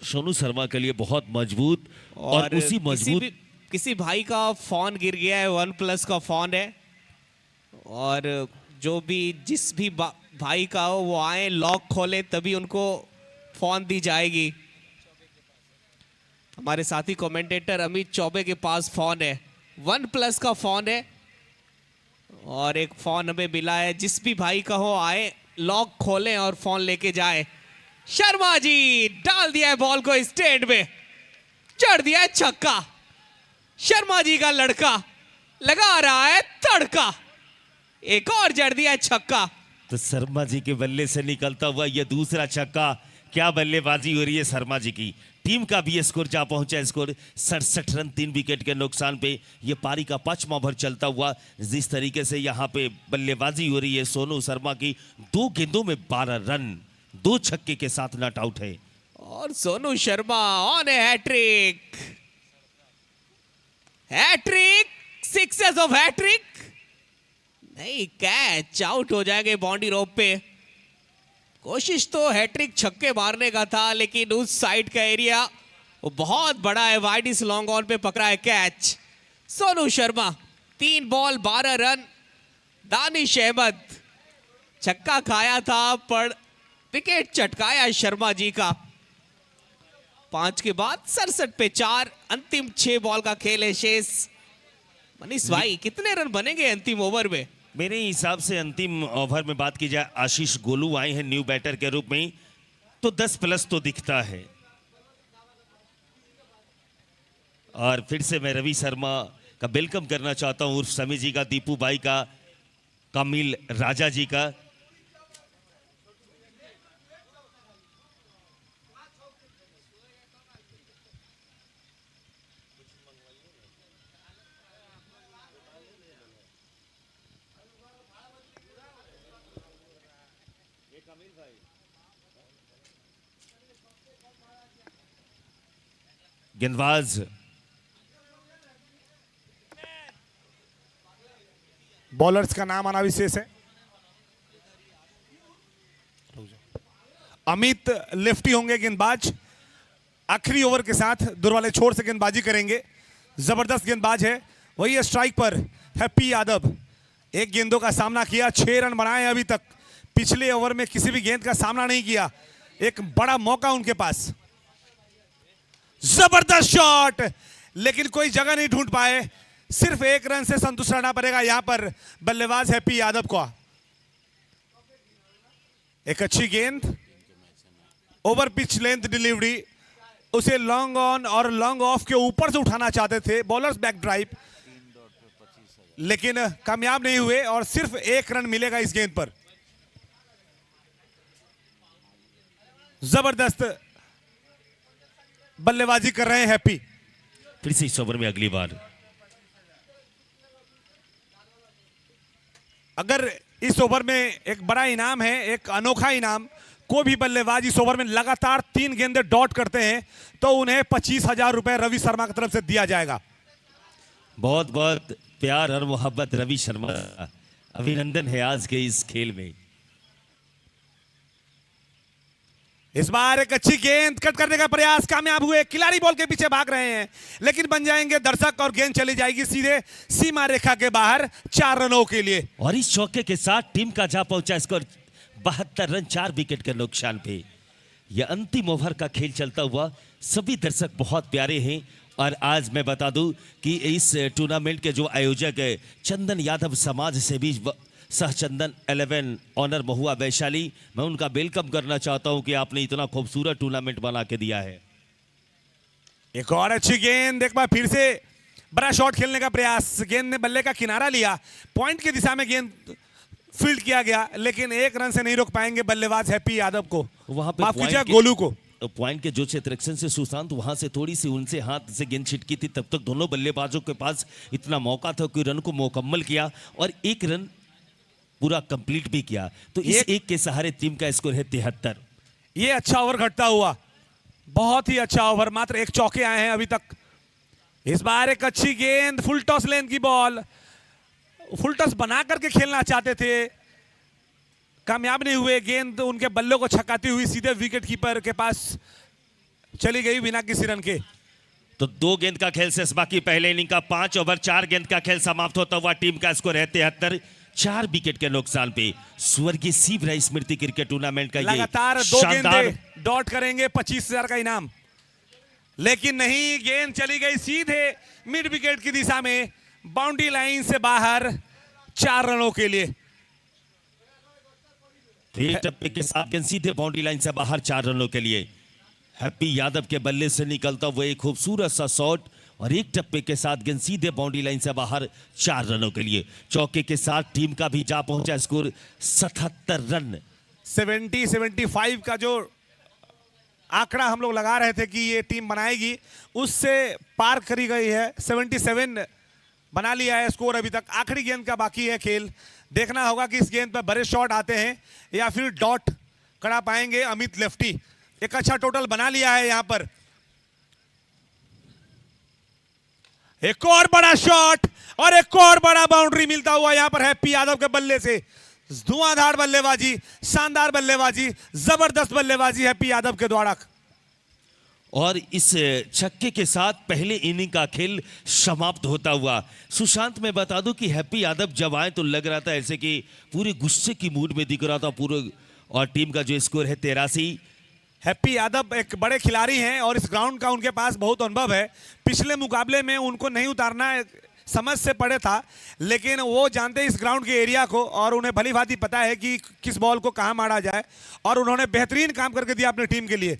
सोनू शर्मा के लिए बहुत मजबूत और उसी मजबूत किसी भाई का फोन गिर गया है, OnePlus का फोन है। और जो भी जिस भी भाई का हो वो आए, लॉक खोले तभी उनको फोन दी जाएगी। हमारे साथी कमेंटेटर अमित चौबे के पास फोन है, OnePlus का फोन है और एक फोन हमें मिला है। जिस भी भाई का हो आए, लॉक खोलें और फोन लेके जाए। शर्मा जी डाल दिया है बॉल को स्टैंड में, चढ़ दिया है छक्का। शर्मा जी का लड़का लगा रहा है तड़का, एक और जड़ दिया है छक्का। तो शर्मा जी के बल्ले से निकलता हुआ ये दूसरा छक्का। क्या बल्लेबाजी हो रही है शर्मा जी की। टीम का भी स्कोर जा पहुंचा, स्कोर 67 रन 3 विकेट के नुकसान पे। ये पारी का 5वां ओवर चलता हुआ जिस तरीके से यहाँ पे बल्लेबाजी हो रही है सोनू शर्मा की, 2 गेंदों में 12 रन, 2 छक्के के साथ नॉट आउट है। और Sonu Sharma on a hat-trick, hat-trick, sixes of hat-trick नहीं, कैच आउट हो जाएंगे बाउंड्री रोप पे। कोशिश तो हैट्रिक छक्के मारने का था, लेकिन उस साइड का एरिया वो बहुत बड़ा है। वाइड इस लॉन्ग ऑन पे पकड़ा है catch. Sonu Sharma 3 ball 12 run. Danish Ahmed छक्का खाया था पर विकेट चटकाया शर्मा जी का। 5 के बाद 67 पे 4। अंतिम 6 बॉल का खेल है शेष। मनीष भाई कितने रन बनेंगे अंतिम ओवर में? मेरे हिसाब से अंतिम ओवर में बात की जाए, आशीष गोलू आए हैं न्यू बैटर के रूप में, तो 10 प्लस तो दिखता है। और फिर से मैं रवि शर्मा का वेलकम करना चाहता हूं, उर्फ समी जी का, दीपू भाई का, कामिल राजा जी का। गेंदबाज बॉलर्स का नाम आना विशेष है। अमित लेफ्टी होंगे गेंदबाज, आखिरी ओवर के साथ दूर वाले छोर से गेंदबाजी करेंगे। जबरदस्त गेंदबाज है। वही है स्ट्राइक पर हैप्पी यादव। 1 गेंदों का सामना किया, 6 रन बनाए अभी तक। पिछले ओवर में किसी भी गेंद का सामना नहीं किया। एक बड़ा मौका उनके पास। जबरदस्त शॉट, लेकिन कोई जगह नहीं ढूंढ पाए। सिर्फ 1 रन से संतुष्ट रहना पड़ेगा यहां पर बल्लेबाज हैप्पी यादव को। एक अच्छी गेंद, ओवर पिच लेंथ डिलीवरी, उसे लॉन्ग ऑन और लॉन्ग ऑफ के ऊपर से उठाना चाहते थे बॉलर्स बैक ड्राइव, लेकिन कामयाब नहीं हुए और सिर्फ 1 रन मिलेगा इस गेंद पर। जबरदस्त बल्लेबाजी कर रहे हैं हैप्पी। फिर से इस ओवर में अगली बार अगर इस ओवर में एक बड़ा इनाम है, एक अनोखा इनाम, कोई भी बल्लेबाज इस ओवर में लगातार 3 गेंदे डॉट करते हैं तो उन्हें 25,000 रुपए रवि शर्मा की तरफ से दिया जाएगा। बहुत बहुत प्यार और मोहब्बत रवि शर्मा, अभिनंदन है आज के इस खेल में। इस बार एक अच्छी गेंद कट करने का प्रयास, कामयाब हुए। खिलाड़ी बॉल के पीछे भाग रहे हैं लेकिन बन जाएंगे दर्शक और गेंद चली जाएगी सीधे सीमा रेखा के बाहर 4 रनों के लिए। और इस चौके के साथ टीम का जा पहुंचा स्कोर 72 रन 4 विकेट के नुकसान पे। यह अंतिम ओवर का खेल चलता हुआ, सभी दर्शक बहुत प्यारे हैं। और आज मैं बता दूं कि इस टूर्नामेंट के जो आयोजक है चंदन यादव समाज से भी सहचंदन 11 ऑनर महुआ वैशाली, मैं उनका वेलकम करना चाहता हूं कि आपने इतना खूबसूरत टूर्नामेंट बना के दिया है। एक और अच्छी गेंद, एक बार फिर से बड़ा शॉट खेलने का प्रयास, गेंद ने बल्ले का किनारा लिया, पॉइंट की दिशा में गेंद फील्ड किया गया, लेकिन एक रन से नहीं रोक पाएंगे बल्लेबाज हैप्पी यादव को, वहां पे माफ कीजिए पॉइंट गोलू को। पॉइंट के जो क्षेत्ररक्षण से सुशांत वहां से थोड़ी सी उनसे हाथ से गेंद छिटकी थी, तब तक दोनों बल्लेबाजों के पास इतना मौका था कि रन को मुकम्मल किया और एक रन पूरा कंप्लीट भी किया। तो इस एक के सहारे टीम का स्कोर है 73। ये अच्छा ओवर घटता हुआ, बहुत ही अच्छा ओवर, मात्र एक चौके आए हैं अभी तक। इस बार एक अच्छी गेंद, फुल टॉस लेन की बॉल, फुल टॉस बना करके खेलना चाहते थे, कामयाब नहीं हुए। गेंद उनके बल्लों को छकाती हुई सीधे विकेट कीपर के पास चली गई बिना किसी रन के। तो 2 गेंद का खेल शेष बाकी पहले इनिंग का। 5 ओवर 4 गेंद का खेल समाप्त होता हुआ टीम का स्कोर है 73। 4 विकेट के नुकसान पे स्वर्गीय शिवराय स्मृति क्रिकेट टूर्नामेंट का लगातार 2 गेंदें डॉट करेंगे, 25,000 का इनाम, लेकिन नहीं, गेंद चली गई सीधे मिड विकेट की दिशा में, बाउंड्री लाइन से बाहर, 4 रनों के लिए। एक टप्पे के साथ गेंद सीधे बाउंड्री लाइन से बाहर 4 रनों के लिए। हैप्पी यादव के बल्ले से निकलता हुआ एक खूबसूरत सा शॉट और एक टप्पे के साथ गेंद सीधे बाउंड्री लाइन से बाहर 4 रनों के लिए। चौके के साथ टीम का भी जा पहुंचा स्कोर 77 रन। 75 का जो आंकड़ा हम लोग लगा रहे थे कि ये टीम बनाएगी, उससे पार करी गई है। 77 बना लिया है स्कोर अभी तक। आखिरी गेंद का बाकी है खेल, देखना होगा कि इस गेंद पर बड़े शॉट आते हैं या फिर डॉट करा पाएंगे अमित लेफ्टी। एक अच्छा टोटल बना लिया है यहां पर। एक और बड़ा शॉट और एक और बड़ा बाउंड्री मिलता हुआ यहां पर हैप्पी यादव के बल्ले से। धुआंधार बल्लेबाजी, शानदार बल्लेबाजी, जबरदस्त बल्लेबाजी हैप्पी यादव के द्वारा। और इस छक्के के साथ पहले इनिंग का खेल समाप्त होता हुआ। सुशांत, मैं बता दूं कि हैप्पी यादव जब आए तो लग रहा था ऐसे कि पूरे गुस्से की मूड में दिख रहा था पूरे, और टीम का जो स्कोर है 83। हैप्पी यादव एक बड़े खिलाड़ी हैं और इस ग्राउंड का उनके पास बहुत अनुभव है। पिछले मुकाबले में उनको नहीं उतारना समझ से पड़े था, लेकिन वो जानते हैं इस ग्राउंड के एरिया को और उन्हें भली भांति पता है कि किस बॉल को कहां मारा जाए, और उन्होंने बेहतरीन काम करके दिया अपनी टीम के लिए।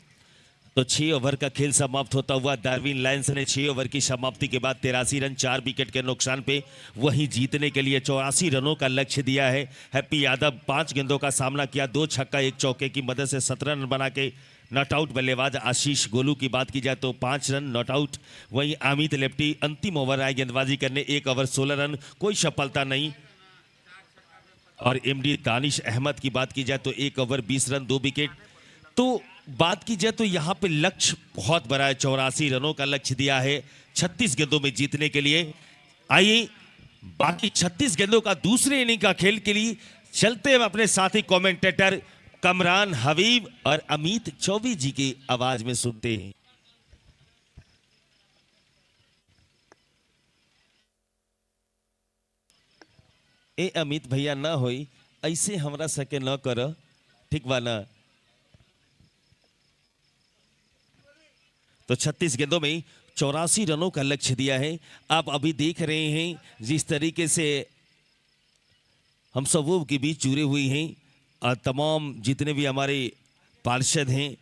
तो 6 ओवर का खेल समाप्त होता हुआ डार्विन लायंस ने 6 ओवर की समाप्ति के बाद 83 रन 4 विकेट के नुकसान पे वहीं जीतने के लिए 84 रनों का लक्ष्य दिया है। हैप्पी यादव 5 गेंदों का सामना किया, 2 छक्का 1 चौके की मदद से 17 रन बना के नॉट आउट। बल्लेबाज आशीष गोलू की बात की जाए तो 5 रन नॉट आउट। वहीं अमित लेफ्टी अंतिम ओवर आए गेंदबाजी करने, 1 ओवर 16 रन, कोई सफलता नहीं। और एमडी दानिश अहमद की बात की जाए तो 1 ओवर 20 रन 2 विकेट। तो बात की जाए तो यहां पे लक्ष्य बहुत बड़ा है, 84 रनों का लक्ष्य दिया है 36 गेंदों में जीतने के लिए। आइए बाकी 36 गेंदों का दूसरे इनिंग का खेल के लिए चलते हैं अपने साथी कमेंटेटर कमरान हबीब और अमित चौबे जी की आवाज में सुनते हैं। ए अमित भैया ना होई ऐसे हमरा सके न कर, ठीक बा ना। तो 36 गेंदों में 84 रनों का लक्ष्य दिया है। आप अभी देख रहे हैं जिस तरीके से हम सबों के बीच जुड़े हुए हैं और तमाम जितने भी हमारे पार्षद हैं,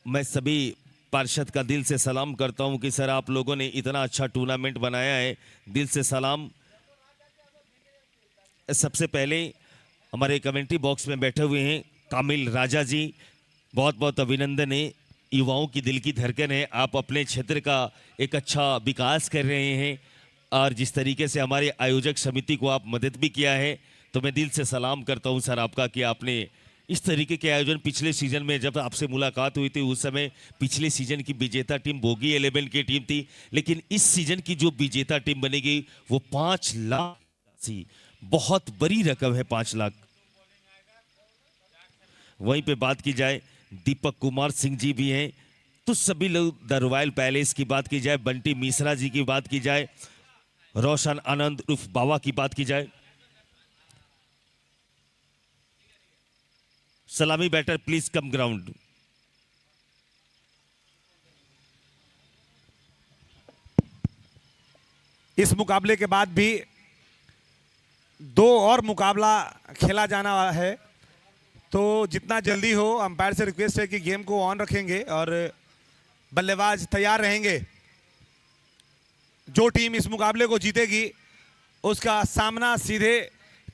मैं सभी पार्षद का दिल से सलाम करता हूं कि सर आप लोगों ने इतना अच्छा टूर्नामेंट बनाया है, दिल से सलाम। सबसे पहले हमारे कमेंट्री बॉक्स में बैठे हुए हैं कामिल राजा जी, बहुत बहुत अभिनंदन है। युवाओं की दिल की धड़कन है, आप अपने क्षेत्र का एक अच्छा विकास कर रहे हैं और जिस तरीके से हमारे आयोजक समिति को आप मदद भी किया है, तो मैं दिल से सलाम करता हूं सर आपका कि आपने इस तरीके के आयोजन पिछले सीजन में जब आपसे मुलाकात हुई थी उस समय पिछले सीजन की विजेता टीम बोगी 11 की टीम थी, लेकिन इस सीजन की जो विजेता टीम बनेगी वो 5 लाख, बहुत बड़ी रकम है 5 लाख। वहीं पे बात की जाए दीपक कुमार सिंह जी भी हैं, तो सभी लोग द रॉयल पैलेस की बात की जाए, बंटी मिश्रा जी की बात की जाए, रोशन आनंद उर्फ बाबा की बात की जाए। सलामी बैटर प्लीज कम ग्राउंड। इस मुकाबले के बाद भी 2 और मुकाबला खेला जाना है, तो जितना जल्दी हो अंपायर से रिक्वेस्ट है कि गेम को ऑन रखेंगे और बल्लेबाज तैयार रहेंगे। जो टीम इस मुकाबले को जीतेगी उसका सामना सीधे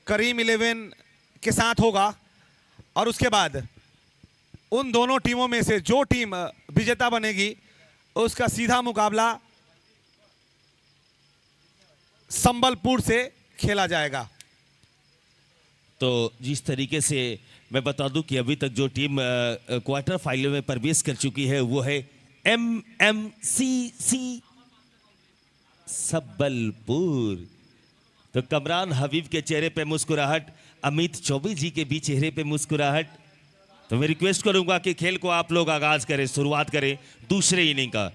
करीम 11 के साथ होगा और उसके बाद उन दोनों टीमों में से जो टीम विजेता बनेगी उसका सीधा मुकाबला संबलपुर से खेला जाएगा। तो जिस तरीके से मैं बता दूं कि अभी तक जो टीम क्वार्टर फाइनल में प्रवेश कर चुकी है वो है MMCC संबलपुर। तो कमरान हबीब के चेहरे पे मुस्कुराहट, अमित चौबे जी के भी चेहरे पे मुस्कुराहट। तो मैं रिक्वेस्ट करूंगा कि खेल को आप लोग आगाज करें, शुरुआत करें दूसरे इनिंग का।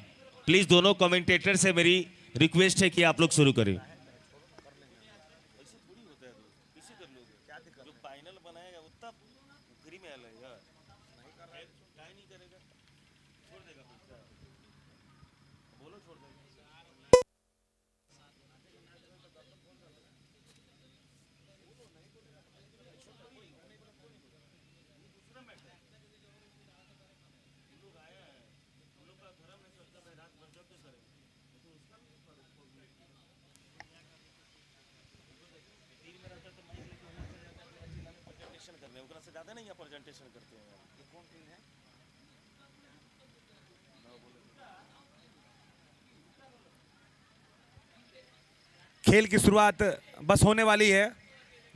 प्लीज दोनों कमेंटेटर से मेरी रिक्वेस्ट है कि आप लोग शुरू करें। खेल की शुरुआत बस होने वाली है।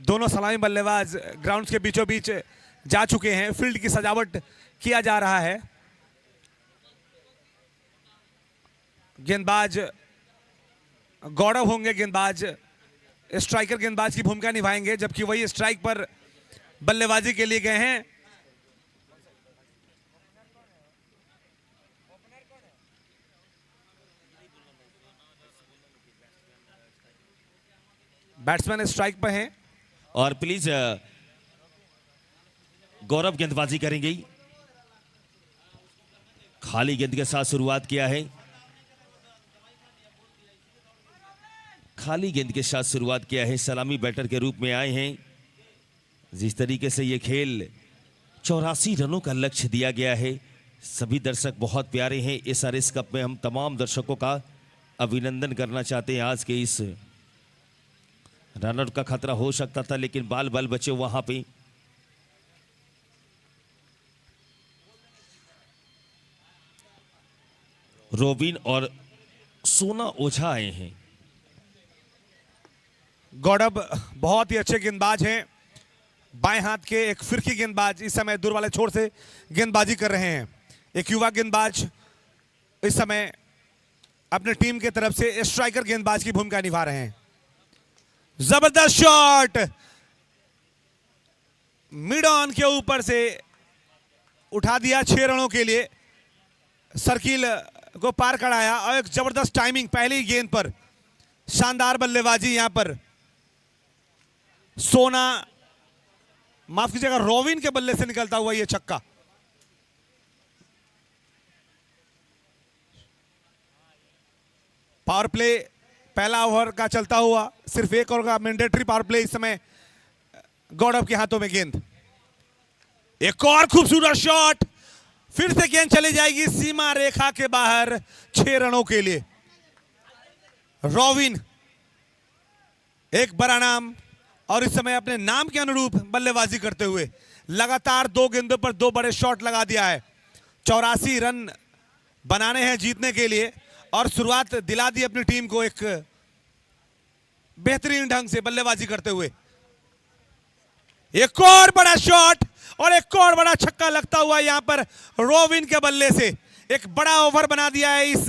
दोनों सलामी बल्लेबाज ग्राउंड के बीचों बीच जा चुके हैं। फील्ड की सजावट किया जा रहा है। गेंदबाज गौरव होंगे, गेंदबाज स्ट्राइकर गेंदबाज की भूमिका निभाएंगे, जबकि वही स्ट्राइक पर बल्लेबाजी के लिए गए हैं। बैट्समैन स्ट्राइक पर हैं और प्लीज गौरव गेंदबाजी करेंगे। खाली गेंद के साथ शुरुआत किया है। खाली गेंद के साथ शुरुआत किया है। सलामी बैटर के रूप में आए हैं। जिस तरीके से ये खेल 84 रनों का लक्ष्य दिया गया है। सभी दर्शक बहुत प्यारे हैं। SRS कप में हम तमाम दर्शकों का अभिनंदन करना चाहते हैं। आज के इस रनआउट का खतरा हो सकता था, लेकिन बाल बाल बचे वहां पे। रोबिन और सोना ओझा आए हैं। गौरव बहुत ही अच्छे गेंदबाज हैं। बाएं हाथ के एक फिरकी गेंदबाज इस समय दूर वाले छोर से गेंदबाजी कर रहे हैं। एक युवा गेंदबाज इस समय अपने टीम के तरफ से स्ट्राइकर गेंदबाज की भूमिका निभा रहे हैं। जबरदस्त शॉट मिड ऑन के ऊपर से उठा दिया 6 रनों के लिए। सर्किल को पार कराया और एक जबरदस्त टाइमिंग पहली गेंद पर। शानदार बल्लेबाजी यहां पर सोना, माफ कीजिएगा, रोविन के बल्ले से निकलता हुआ यह छक्का। पावर प्ले पहला ओवर का चलता हुआ, सिर्फ एक ओवर का मैंडेटरी पावर प्ले। इस समय गौरव के हाथों में गेंद। एक और खूबसूरत शॉट, फिर से गेंद चली जाएगी सीमा रेखा के बाहर 6 रनों के लिए। रोविन एक बड़ा नाम और इस समय अपने नाम के अनुरूप बल्लेबाजी करते हुए लगातार 2 गेंदों पर 2 बड़े शॉट लगा दिया है। 84 रन बनाने हैं जीतने के लिए और शुरुआत दिला दी अपनी टीम को एक बेहतरीन ढंग से बल्लेबाजी करते हुए। एक और बड़ा शॉट और एक और बड़ा छक्का लगता हुआ यहां पर रोविन के बल्ले से। एक बड़ा ओवर बना दिया है इस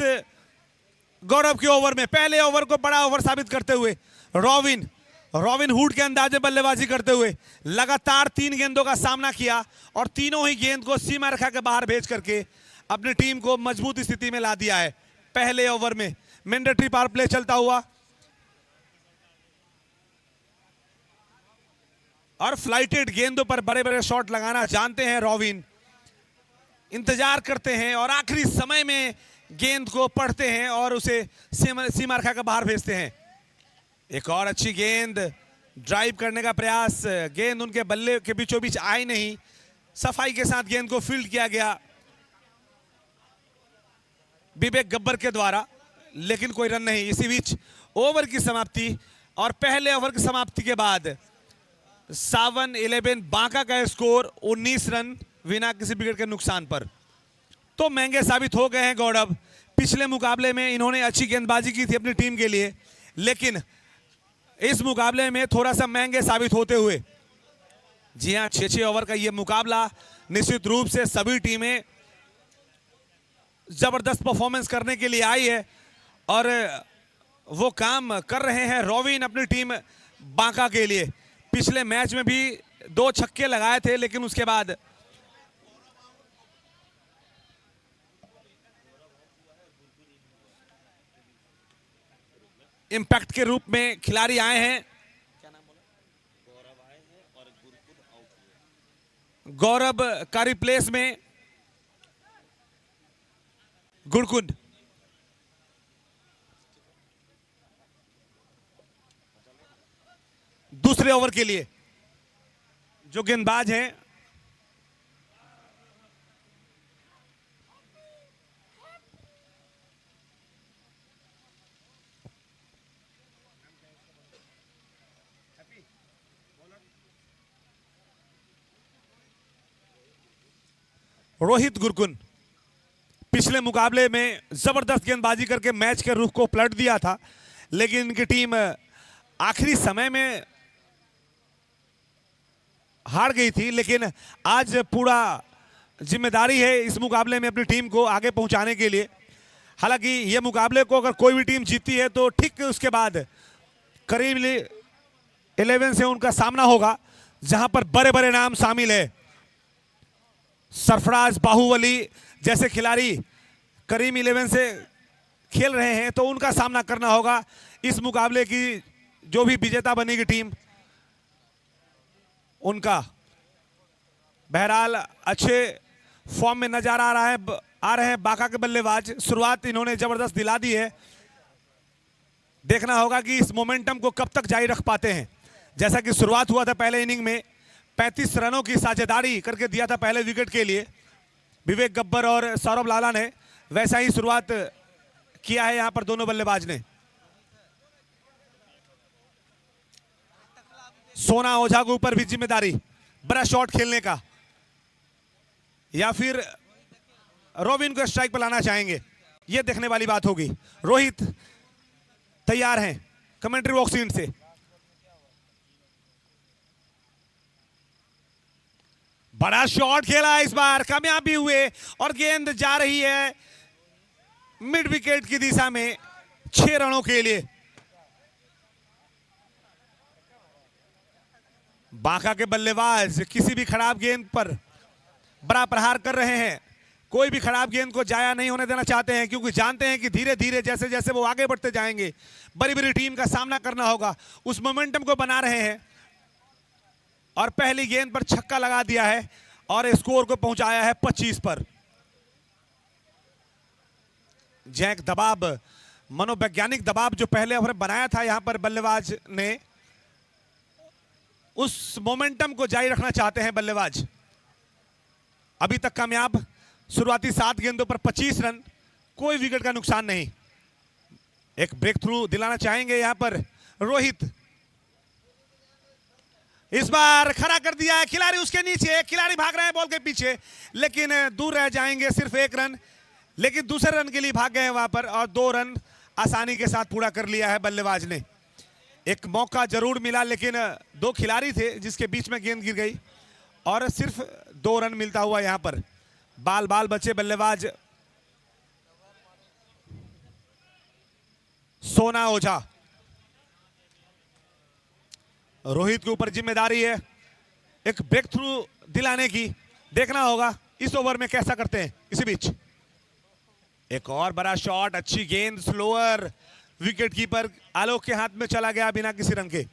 गौरव के ओवर में। पहले ओवर को बड़ा ओवर साबित करते हुए रॉबिन हुड के अंदाजे बल्लेबाजी करते हुए लगातार 3 गेंदों का सामना किया और तीनों ही गेंद को सीमा रेखा के बाहर भेज करके अपनी टीम को मजबूत स्थिति में ला दिया है। पहले ओवर में मैंडेटरी पावर प्ले चलता हुआ और फ्लाइटेड गेंदों पर बड़े बड़े शॉट लगाना जानते हैं रोविन। इंतजार करते हैं और आखिरी समय में गेंद को पढ़ते हैं और उसे सीमा रेखा के बाहर भेजते हैं। एक और अच्छी गेंद, ड्राइव करने का प्रयास, गेंद उनके बल्ले के बीचों बीच आई नहीं। सफाई के साथ गेंद को फील्ड किया गया विवेक गब्बर के द्वारा, लेकिन कोई रन नहीं। इसी बीच ओवर की समाप्ति, और पहले ओवर की समाप्ति के बाद सावन-11 बांका का स्कोर 19 रन बिना किसी विकेट के नुकसान पर। तो महंगे साबित हो गए हैं गौरव। पिछले मुकाबले में इन्होंने अच्छी गेंदबाजी की थी अपनी टीम के लिए, लेकिन इस मुकाबले में थोड़ा सा महंगे साबित होते हुए। जी हां, 6-6 ओवर का ये मुकाबला, निश्चित रूप से सभी टीमें जबरदस्त परफॉर्मेंस करने के लिए आई है और वो काम कर रहे हैं रोविन अपनी टीम बांका के लिए। पिछले मैच में भी 2 छक्के लगाए थे, लेकिन उसके बाद इंपैक्ट के रूप में खिलाड़ी आए हैं। गौरव का रिप्लेस में गुरकुंड। दूसरे ओवर के लिए जो गेंदबाज हैं रोहित गुरकुंड। पिछले मुकाबले में जबरदस्त गेंदबाजी करके मैच के रुख को पलट दिया था, लेकिन इनकी टीम आखिरी समय में हार गई थी। लेकिन आज पूरा जिम्मेदारी है इस मुकाबले में अपनी टीम को आगे पहुंचाने के लिए। हालांकि ये मुकाबले को अगर कोई भी टीम जीती है तो ठीक उसके बाद करीब 11 से उनका सामना होगा, जहां पर बड़े बड़े नाम शामिल है। सरफराज, बाहुबली जैसे खिलाड़ी करीम 11 से खेल रहे हैं, तो उनका सामना करना होगा। इस मुकाबले की जो भी विजेता बनेगी टीम, उनका। बहरहाल अच्छे फॉर्म में नजर आ रहे हैं बांका के बल्लेबाज। शुरुआत इन्होंने जबरदस्त दिला दी है। देखना होगा कि इस मोमेंटम को कब तक जारी रख पाते हैं। जैसा कि शुरुआत हुआ था पहले इनिंग में, 35 रनों की साझेदारी करके दिया था पहले विकेट के लिए विवेक गब्बर और सौरभ लाला ने, वैसा ही शुरुआत किया है यहां पर दोनों बल्लेबाज ने। सोना ओझा के ऊपर भी जिम्मेदारी बड़ा शॉट खेलने का, या फिर रोबिन को स्ट्राइक पर लाना चाहेंगे, यह देखने वाली बात होगी। रोहित तैयार हैं कमेंट्री बॉक्स से। बड़ा शॉट खेला इस बार, कामयाब भी हुए और गेंद जा रही है मिड विकेट की दिशा में 6 रनों के लिए। बांका के बल्लेबाज किसी भी खराब गेंद पर बड़ा प्रहार कर रहे हैं। कोई भी खराब गेंद को जाया नहीं होने देना चाहते हैं, क्योंकि जानते हैं कि धीरे धीरे जैसे जैसे वो आगे बढ़ते जाएंगे, बड़ी बड़ी टीम का सामना करना होगा। उस मोमेंटम को बना रहे हैं और पहली गेंद पर छक्का लगा दिया है और स्कोर को पहुंचाया है 25 पर। जैक दबाव, मनोवैज्ञानिक दबाव जो पहले ओवर बनाया था यहां पर बल्लेबाज ने, उस मोमेंटम को जारी रखना चाहते हैं बल्लेबाज। अभी तक कामयाब, शुरुआती 7 गेंदों पर 25 रन, कोई विकेट का नुकसान नहीं। एक ब्रेक थ्रू दिलाना चाहेंगे यहां पर रोहित। इस बार खड़ा कर दिया है खिलाड़ी, उसके नीचे खिलाड़ी भाग रहे हैं बॉल के पीछे, लेकिन दूर रह जाएंगे, सिर्फ 1 रन। लेकिन दूसरे रन के लिए भाग गए वहां पर और 2 रन आसानी के साथ पूरा कर लिया है बल्लेबाज ने। एक मौका जरूर मिला, लेकिन 2 खिलाड़ी थे जिसके बीच में गेंद गिर गई और सिर्फ 2 रन मिलता हुआ यहां पर। बाल बचे बल्लेबाज सोना ओझा। रोहित के ऊपर जिम्मेदारी है एक ब्रेक थ्रू दिलाने की। देखना होगा इस ओवर में कैसा करते हैं। इसी बीच एक और बड़ा शॉट, अच्छी गेंद, स्लोअर, विकेट कीपर आलोक के हाथ में चला गया बिना किसी रन के।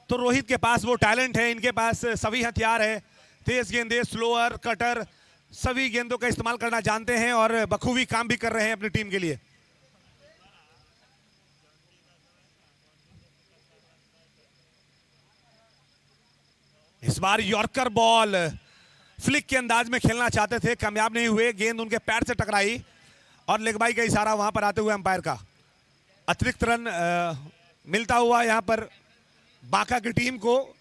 तो रोहित के पास वो टैलेंट है, इनके पास सभी हथियार है। तेज गेंदे, स्लोअर, कटर, सभी गेंदों का इस्तेमाल करना जानते हैं और बखूबी काम भी कर रहे हैं अपनी टीम के लिए। इस बार यॉर्कर बॉल फ्लिक के अंदाज में खेलना चाहते थे, कामयाब नहीं हुए। गेंद उनके पैर से टकराई और लेग बाई का इशारा वहां पर आते हुए अंपायर का। अतिरिक्त रन मिलता हुआ यहां पर बांका की टीम को।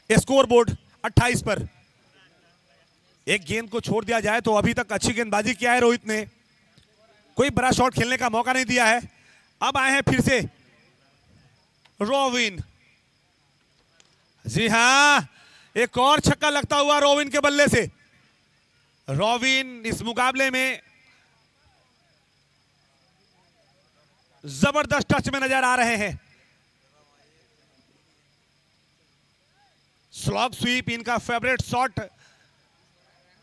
स्कोर बोर्ड 28 पर। एक गेंद को छोड़ दिया जाए तो अभी तक अच्छी गेंदबाजी किया है रोहित ने, कोई बड़ा शॉट खेलने का मौका नहीं दिया है। अब आए हैं फिर से रोविन। जी हां, एक और छक्का लगता हुआ रोविन के बल्ले से। रोविन इस मुकाबले में जबरदस्त टच में नजर आ रहे हैं। स्लॉप स्वीप इनका फेवरेट शॉट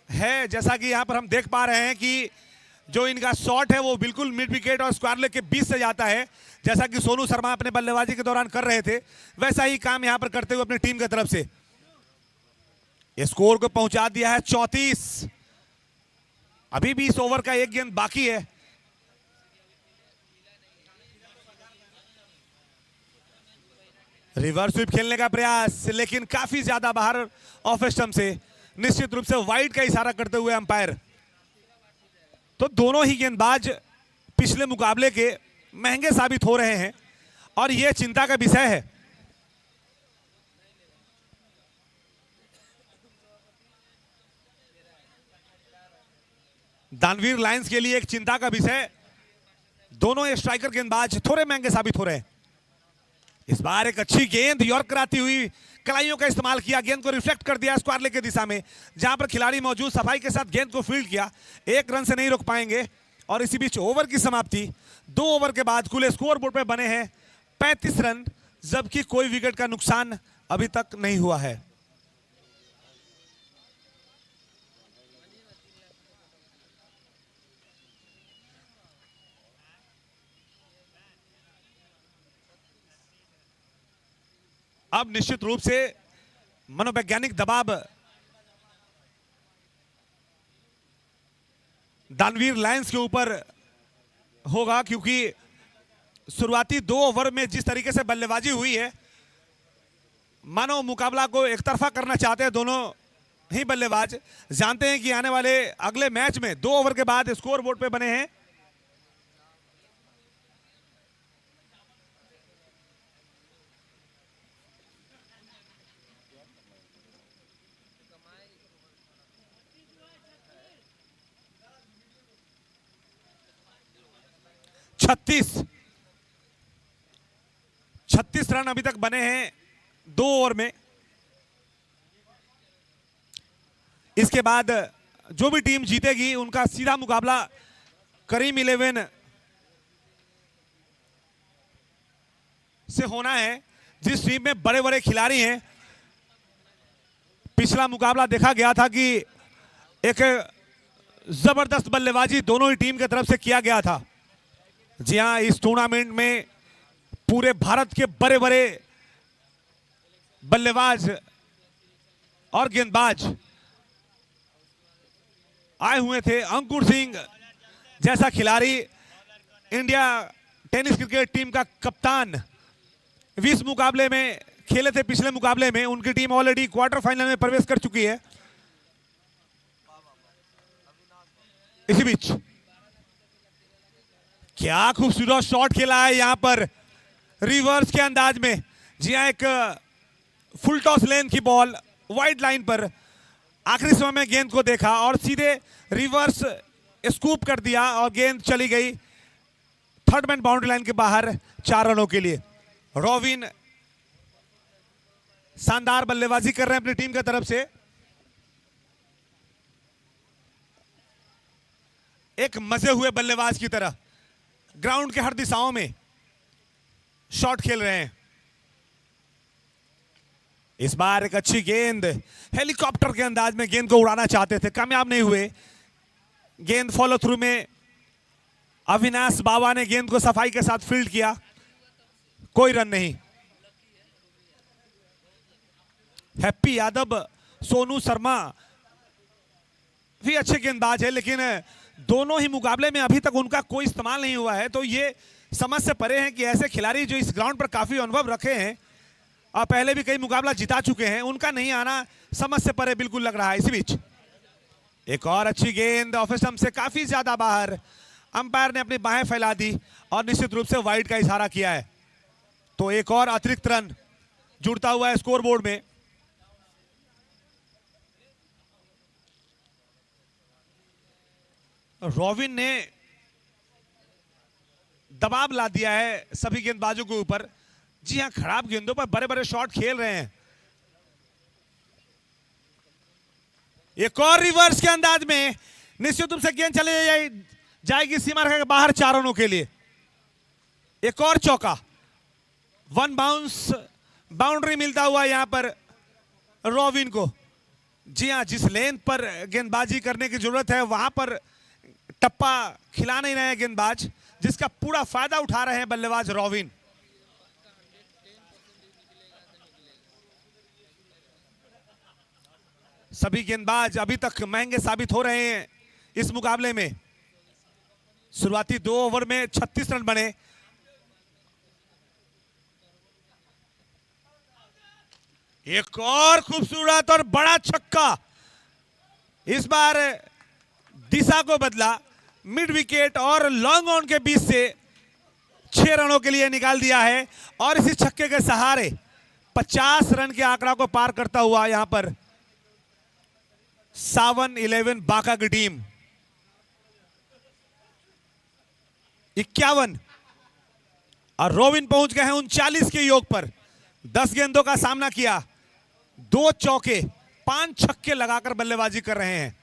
है। जैसा कि यहां पर हम देख पा रहे हैं कि जो इनका शॉट है वो बिल्कुल मिड विकेट और स्क्वायर लेग के बीच से जाता है। जैसा कि सोनू शर्मा अपने बल्लेबाजी के दौरान कर रहे थे, वैसा ही काम यहां पर करते हुए अपनी टीम की तरफ से स्कोर को पहुंचा दिया है 34। अभी भी इस ओवर का एक गेंद बाकी है। रिवर्स स्वीप खेलने का प्रयास, लेकिन काफी ज्यादा बाहर ऑफ स्टंप से। निश्चित रूप से वाइड का इशारा करते हुए अंपायर। तो दोनों ही गेंदबाज पिछले मुकाबले के महंगे साबित हो रहे हैं और यह चिंता का विषय है। दानवीर लायंस के लिए एक चिंता का विषय, दोनों स्ट्राइकर गेंदबाज थोड़े महंगे साबित हो रहे हैं। इस बार एक अच्छी गेंद यॉर्क कराती हुई कलाइयों का इस्तेमाल किया, गेंद को रिफ्लेक्ट कर दिया स्क्वायर लेग की दिशा में, जहां पर खिलाड़ी मौजूद सफाई के साथ गेंद को फील्ड किया। एक रन से नहीं रोक पाएंगे और इसी बीच ओवर की समाप्ति। 2 ओवर के बाद कुल स्कोर बोर्ड पे बने हैं 35 रन, जबकि कोई विकेट का नुकसान अभी तक नहीं हुआ है। अब निश्चित रूप से मनोवैज्ञानिक दबाव दानवीर लायंस के ऊपर होगा, क्योंकि शुरुआती 2 ओवर में जिस तरीके से बल्लेबाजी हुई है, मानो मुकाबला को एक तरफा करना चाहते हैं दोनों ही बल्लेबाज। जानते हैं कि आने वाले अगले मैच में 2 ओवर के बाद स्कोर बोर्ड पे बने हैं 36 रन अभी तक बने हैं 2 ओवर में। इसके बाद जो भी टीम जीतेगी उनका सीधा मुकाबला करीम 11 से होना है, जिस टीम में बड़े बड़े खिलाड़ी हैं। पिछला मुकाबला देखा गया था कि एक जबरदस्त बल्लेबाजी दोनों ही टीम की तरफ से किया गया था। जी हां, इस टूर्नामेंट में पूरे भारत के बड़े बड़े बल्लेबाज और गेंदबाज आए हुए थे। अंकुर सिंह जैसा खिलाड़ी, इंडिया टेनिस क्रिकेट टीम का कप्तान, 20 मुकाबले में खेले थे। पिछले मुकाबले में उनकी टीम ऑलरेडी क्वार्टर फाइनल में प्रवेश कर चुकी है। इसी बीच क्या खूबसूरत शॉट खेला है यहां पर रिवर्स के अंदाज में। जी हां, एक फुल टॉस लेंथ की बॉल वाइड लाइन पर, आखिरी समय में गेंद को देखा और सीधे रिवर्स स्कूप कर दिया और गेंद चली गई थर्ड मैन बाउंड्री लाइन के बाहर 4 रनों के लिए। रोविन शानदार बल्लेबाजी कर रहे हैं अपनी टीम की तरफ से। एक मजे हुए बल्लेबाज की तरह ग्राउंड के हर दिशाओं में शॉट खेल रहे हैं। इस बार एक अच्छी गेंद हेलीकॉप्टर के अंदाज में गेंद को उड़ाना चाहते थे, कामयाब नहीं हुए। गेंद फॉलो थ्रू में अविनाश बाबा ने गेंद को सफाई के साथ फील्ड किया, कोई रन नहीं। हैप्पी यादव, सोनू शर्मा भी अच्छे गेंदबाज है, लेकिन दोनों ही मुकाबले में अभी तक उनका कोई इस्तेमाल नहीं हुआ है। तो ये समझ से परे हैं कि ऐसे खिलाड़ी जो इस ग्राउंड पर काफी अनुभव रखे हैं और पहले भी कई मुकाबला जिता चुके हैं, उनका नहीं आना समझ से परे बिल्कुल लग रहा है। इसी बीच एक और अच्छी गेंद ऑफ स्टंप से काफी ज्यादा बाहर, अंपायर ने अपनी बाहें फैला दी और निश्चित रूप से वाइड का इशारा किया है। तो एक और अतिरिक्त रन जुड़ता हुआ है स्कोर बोर्ड में। रॉबिन ने दबाव ला दिया है सभी गेंदबाजों के ऊपर। जी हां, खराब गेंदों पर बड़े बड़े शॉट खेल रहे हैं। एक और रिवर्स के अंदाज में निश्चित रूप से गेंद चले जाएगी सीमा रेखा के बाहर 4 रनों के लिए। एक और चौका, 1 बाउंस बाउंड्री मिलता हुआ यहां पर रॉबिन को। जी हां, जिस लेंथ पर गेंदबाजी करने की जरूरत है वहां पर टप्पा खिला नहीं रहे हैं गेंदबाज, जिसका पूरा फायदा उठा रहे हैं बल्लेबाज रॉबिन। सभी गेंदबाज अभी तक महंगे साबित हो रहे हैं इस मुकाबले में। शुरुआती 2 ओवर में 36 रन बने। एक और खूबसूरत और बड़ा छक्का, इस बार दिशा को बदला, मिड विकेट और लॉन्ग ऑन के बीच से 6 रनों के लिए निकाल दिया है। और इसी छक्के के सहारे 50 रन के आंकड़ा को पार करता हुआ यहां पर 7-11 बांका की टीम। 51 और रॉबिन पहुंच गए हैं 39 के योग पर। 10 गेंदों का सामना किया, 2 चौके 5 छक्के लगाकर बल्लेबाजी कर रहे हैं।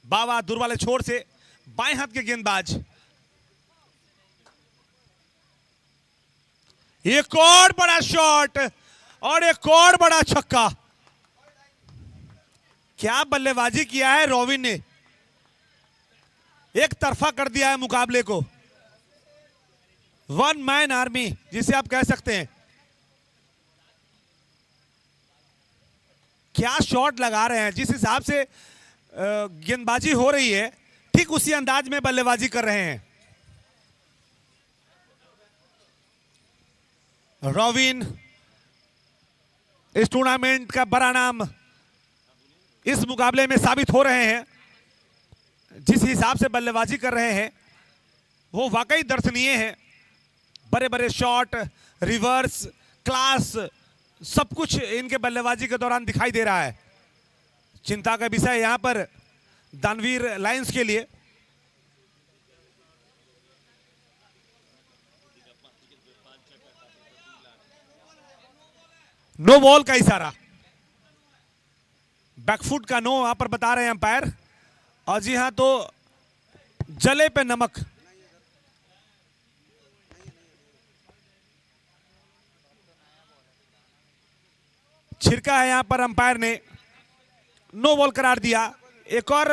बाबा दूर वाले छोर से बाएं हाथ के गेंदबाज। एक और बड़ा शॉट और एक और बड़ा छक्का। क्या बल्लेबाजी किया है रॉबिन ने, एक तरफा कर दिया है मुकाबले को। 1 मैन आर्मी जिसे आप कह सकते हैं। क्या शॉट लगा रहे हैं, जिस हिसाब से गेंदबाजी हो रही है ठीक उसी अंदाज में बल्लेबाजी कर रहे हैं। रॉबिन इस टूर्नामेंट का बड़ा नाम इस मुकाबले में साबित हो रहे हैं। जिस हिसाब से बल्लेबाजी कर रहे हैं वो वाकई दर्शनीय है। बड़े बड़े शॉट, रिवर्स, क्लास, सब कुछ इनके बल्लेबाजी के दौरान दिखाई दे रहा है। चिंता का विषय यहां पर दानवीर लायंस के लिए। नो बॉल का इशारा, बैकफुट का नो यहां पर बता रहे हैं अंपायर। और जी हां, तो जले पे नमक। छिड़का है यहां पर अंपायर ने, नो बॉल करार दिया। एक और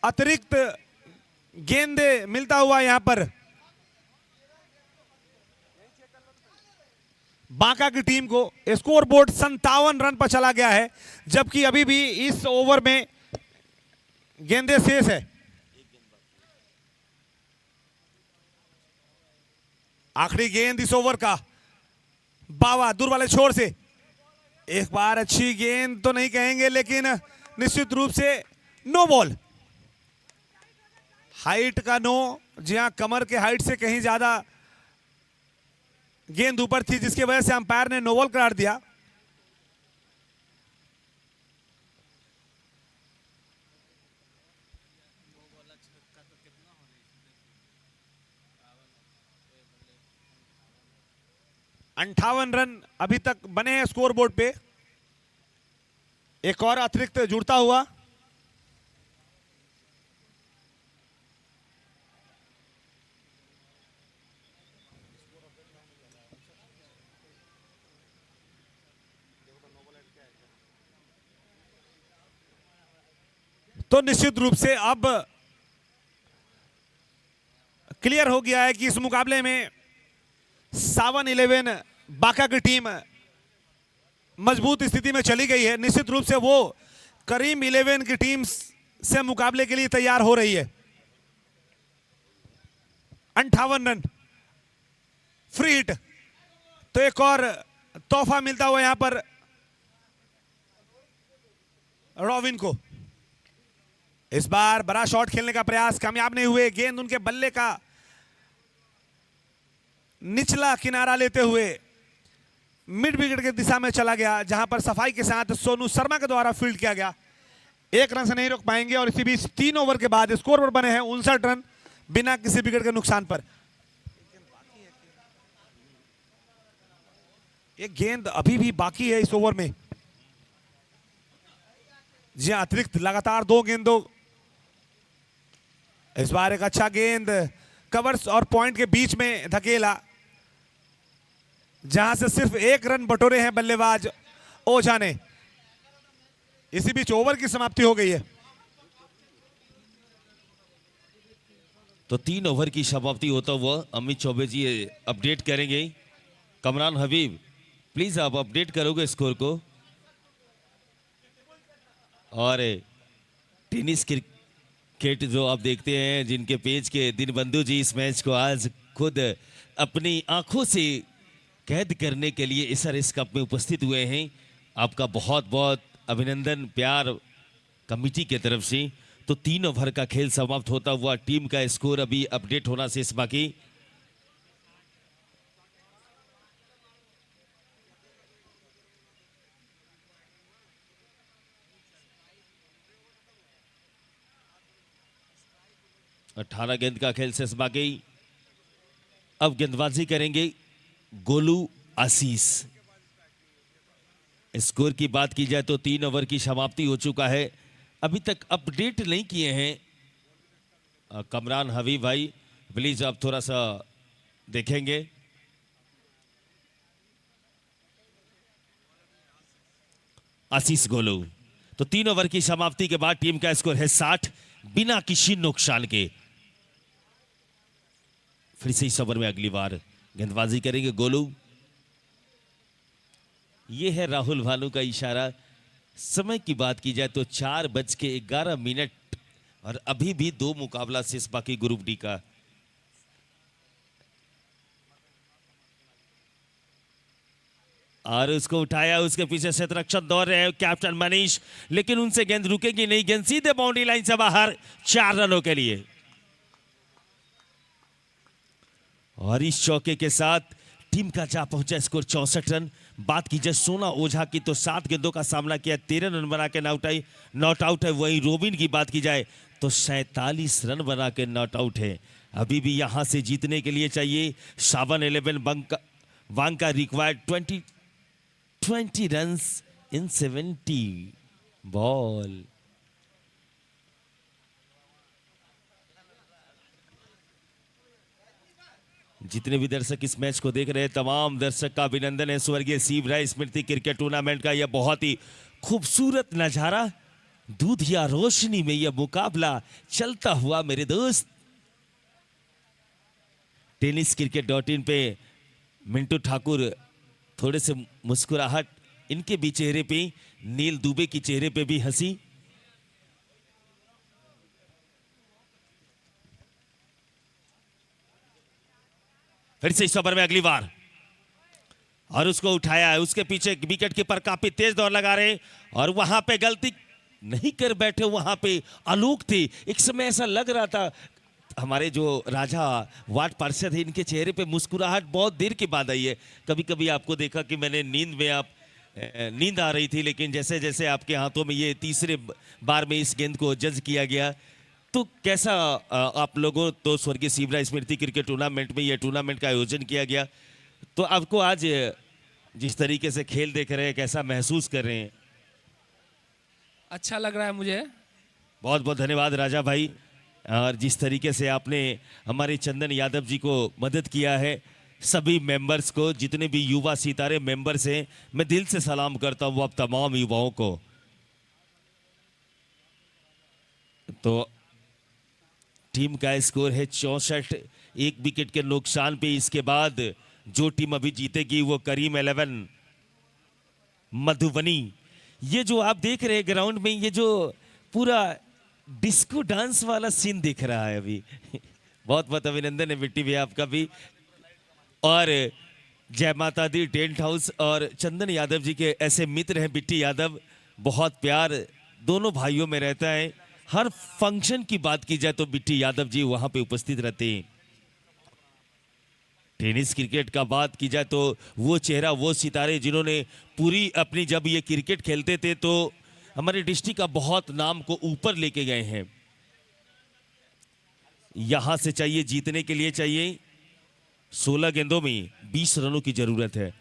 अतिरिक्त गेंद मिलता हुआ यहां पर बांका की टीम को। स्कोर बोर्ड 57 रन पर चला गया है, जबकि अभी भी इस ओवर में गेंदें शेष है। आखिरी गेंद इस ओवर का, बावा दूर वाले छोर से। एक बार अच्छी गेंद तो नहीं कहेंगे, लेकिन निश्चित रूप से नो बॉल। हाइट का नो, जी हां, कमर के हाइट से कहीं ज्यादा गेंद ऊपर थी, जिसकी वजह से अंपायर ने नो बॉल करार दिया। अंठावन रन अभी तक बने हैं स्कोर बोर्ड पे। एक और अतिरिक्त जुड़ता हुआ। तो निश्चित रूप से अब क्लियर हो गया है कि इस मुकाबले में 7-11 बांका की टीम मजबूत स्थिति में चली गई है। निश्चित रूप से वो करीम 11 की टीम से मुकाबले के लिए तैयार हो रही है। 58 रन फ्री हिट। तो एक और तोहफा मिलता हुआ यहां पर रॉबिन को। इस बार बड़ा शॉट खेलने का प्रयास कामयाब नहीं हुए। गेंद उनके बल्ले का निचला किनारा लेते हुए मिड विकेट की दिशा में चला गया, जहां पर सफाई के साथ सोनू शर्मा के द्वारा फील्ड किया गया। एक रन से नहीं रोक पाएंगे और इसी बीच 3 ओवर के बाद स्कोर बोर्ड बने हैं 59 रन बिना किसी विकेट के नुकसान पर। एक गेंद अभी भी बाकी है इस ओवर में। जी हाँ, अतिरिक्त लगातार 2 गेंदों। इस बार एक अच्छा गेंद कवर्स और पॉइंट के बीच में धकेला, जहां से सिर्फ 1 रन बटोरे हैं बल्लेबाज ओझा ने। इसी बीच ओवर की समाप्ति हो गई है। तो 3 ओवर की समाप्ति होता हुआ अमित चौबे जी अपडेट करेंगे। कमरान हबीब प्लीज आप अपडेट करोगे स्कोर को। और टेनिस क्रिकेट जो आप देखते हैं, जिनके पेज के दीनबंधु जी इस मैच को आज खुद अपनी आंखों से कैद करने के लिए एसआरएस कप में उपस्थित हुए हैं, आपका बहुत बहुत अभिनंदन प्यार कमेटी की तरफ से। तो 3 ओवर का खेल समाप्त होता हुआ टीम का स्कोर अभी अपडेट होना शेष बाकी। अठारह गेंद का खेल शेष बाकी। अब गेंदबाजी करेंगे गोलू आशीष। स्कोर की बात की जाए तो 3 ओवर की समाप्ति हो चुका है। अभी तक अपडेट नहीं किए हैं कमरान हबीब भाई, प्लीज आप थोड़ा सा देखेंगे। आशीष गोलू। तो 3 ओवर की समाप्ति के बाद टीम का स्कोर है 60 बिना किसी नुकसान के। फिर से इस ओवर में अगली बार गेंदबाजी करेंगे गोलू। यह है राहुल भानु का इशारा। समय की बात की जाए तो 4:11 और अभी भी 2 मुकाबला शेष बाकी ग्रुप डी का। और उसको उठाया, उसके पीछे शतरक्षण दौड़ रहे हैं कैप्टन मनीष, लेकिन उनसे गेंद रुकेगी नहीं। गेंद सीधे बाउंड्री लाइन से बाहर 4 रनों के लिए। और इस चौके के साथ टीम का जा पहुंचा स्कोर 64 रन। बात की जाए सोना ओझा की तो 7 गेंदों का सामना किया, 13 रन बना के नॉट आउट है। वहीं रोबिन की बात की जाए तो 47 रन बना के नॉट आउट है। अभी भी यहां से जीतने के लिए चाहिए 7-11 वांका रिक्वायर्ड 20 रन्स इन 70 बॉल। जितने भी दर्शक इस मैच को देख रहे हैं, तमाम दर्शक का अभिनंदन है। स्वर्गीय शिवराय स्मृति क्रिकेट टूर्नामेंट का यह बहुत ही खूबसूरत नजारा, दूध या रोशनी में यह मुकाबला चलता हुआ मेरे दोस्त। tenniscricket.in पे मिंटू ठाकुर थोड़े से मुस्कुराहट, इनके भी चेहरे पे, नील दुबे की चेहरे पे भी हंसी। फिर से इस ओवर में अगली बार और उसको उठाया है, उसके पीछे विकेट कीपर काफी तेज दौड़ लगा रहे और वहां पे गलती नहीं कर बैठे, वहां पे आलोक थे। एक समय ऐसा लग रहा था, हमारे जो राजा वार्ड पार्षद है, इनके चेहरे पे मुस्कुराहट बहुत देर के बाद आई है। कभी कभी आपको देखा कि मैंने नींद आ रही थी, लेकिन जैसे जैसे आपके हाथों में ये तीसरे बार में इस गेंद को जज किया गया, तो कैसा आप लोगों, तो स्वर्गीय शिवराय स्मृति क्रिकेट टूर्नामेंट में यह टूर्नामेंट का आयोजन किया गया, तो आपको आज जिस तरीके से खेल देख रहे हैं, कैसा महसूस कर रहे हैं? अच्छा लग रहा है मुझे। बहुत बहुत धन्यवाद राजा भाई। और जिस तरीके से आपने हमारे चंदन यादव जी को मदद किया है, सभी मेंबर्स को, जितने भी युवा सितारे मेंबर्स हैं, मैं दिल से सलाम करता हूं अब तमाम युवाओं को। तो टीम का स्कोर है 64, 1 विकेट के नुकसान पे। इसके बाद जो टीम अभी जीतेगी वो करीम 11 मधुबनी। ये जो आप देख रहे हैं ग्राउंड में, ये जो पूरा डिस्को डांस वाला सीन दिख रहा है अभी बहुत बहुत अभिनंदन है बिट्टी भैया आपका भी। और जय माता दी टेंट हाउस और चंदन यादव जी के ऐसे मित्र हैं बिट्टी यादव, बहुत प्यार दोनों भाइयों में रहता है। हर फंक्शन की बात की जाए तो बिट्टी यादव जी वहां पे उपस्थित रहते हैं। टेनिस क्रिकेट का बात की जाए तो वो चेहरा, वो सितारे जिन्होंने पूरी अपनी, जब ये क्रिकेट खेलते थे तो हमारे डिस्ट्रिक्ट का बहुत नाम को ऊपर लेके गए हैं। यहां से चाहिए, जीतने के लिए चाहिए 16 गेंदों में 20 रनों की जरूरत है।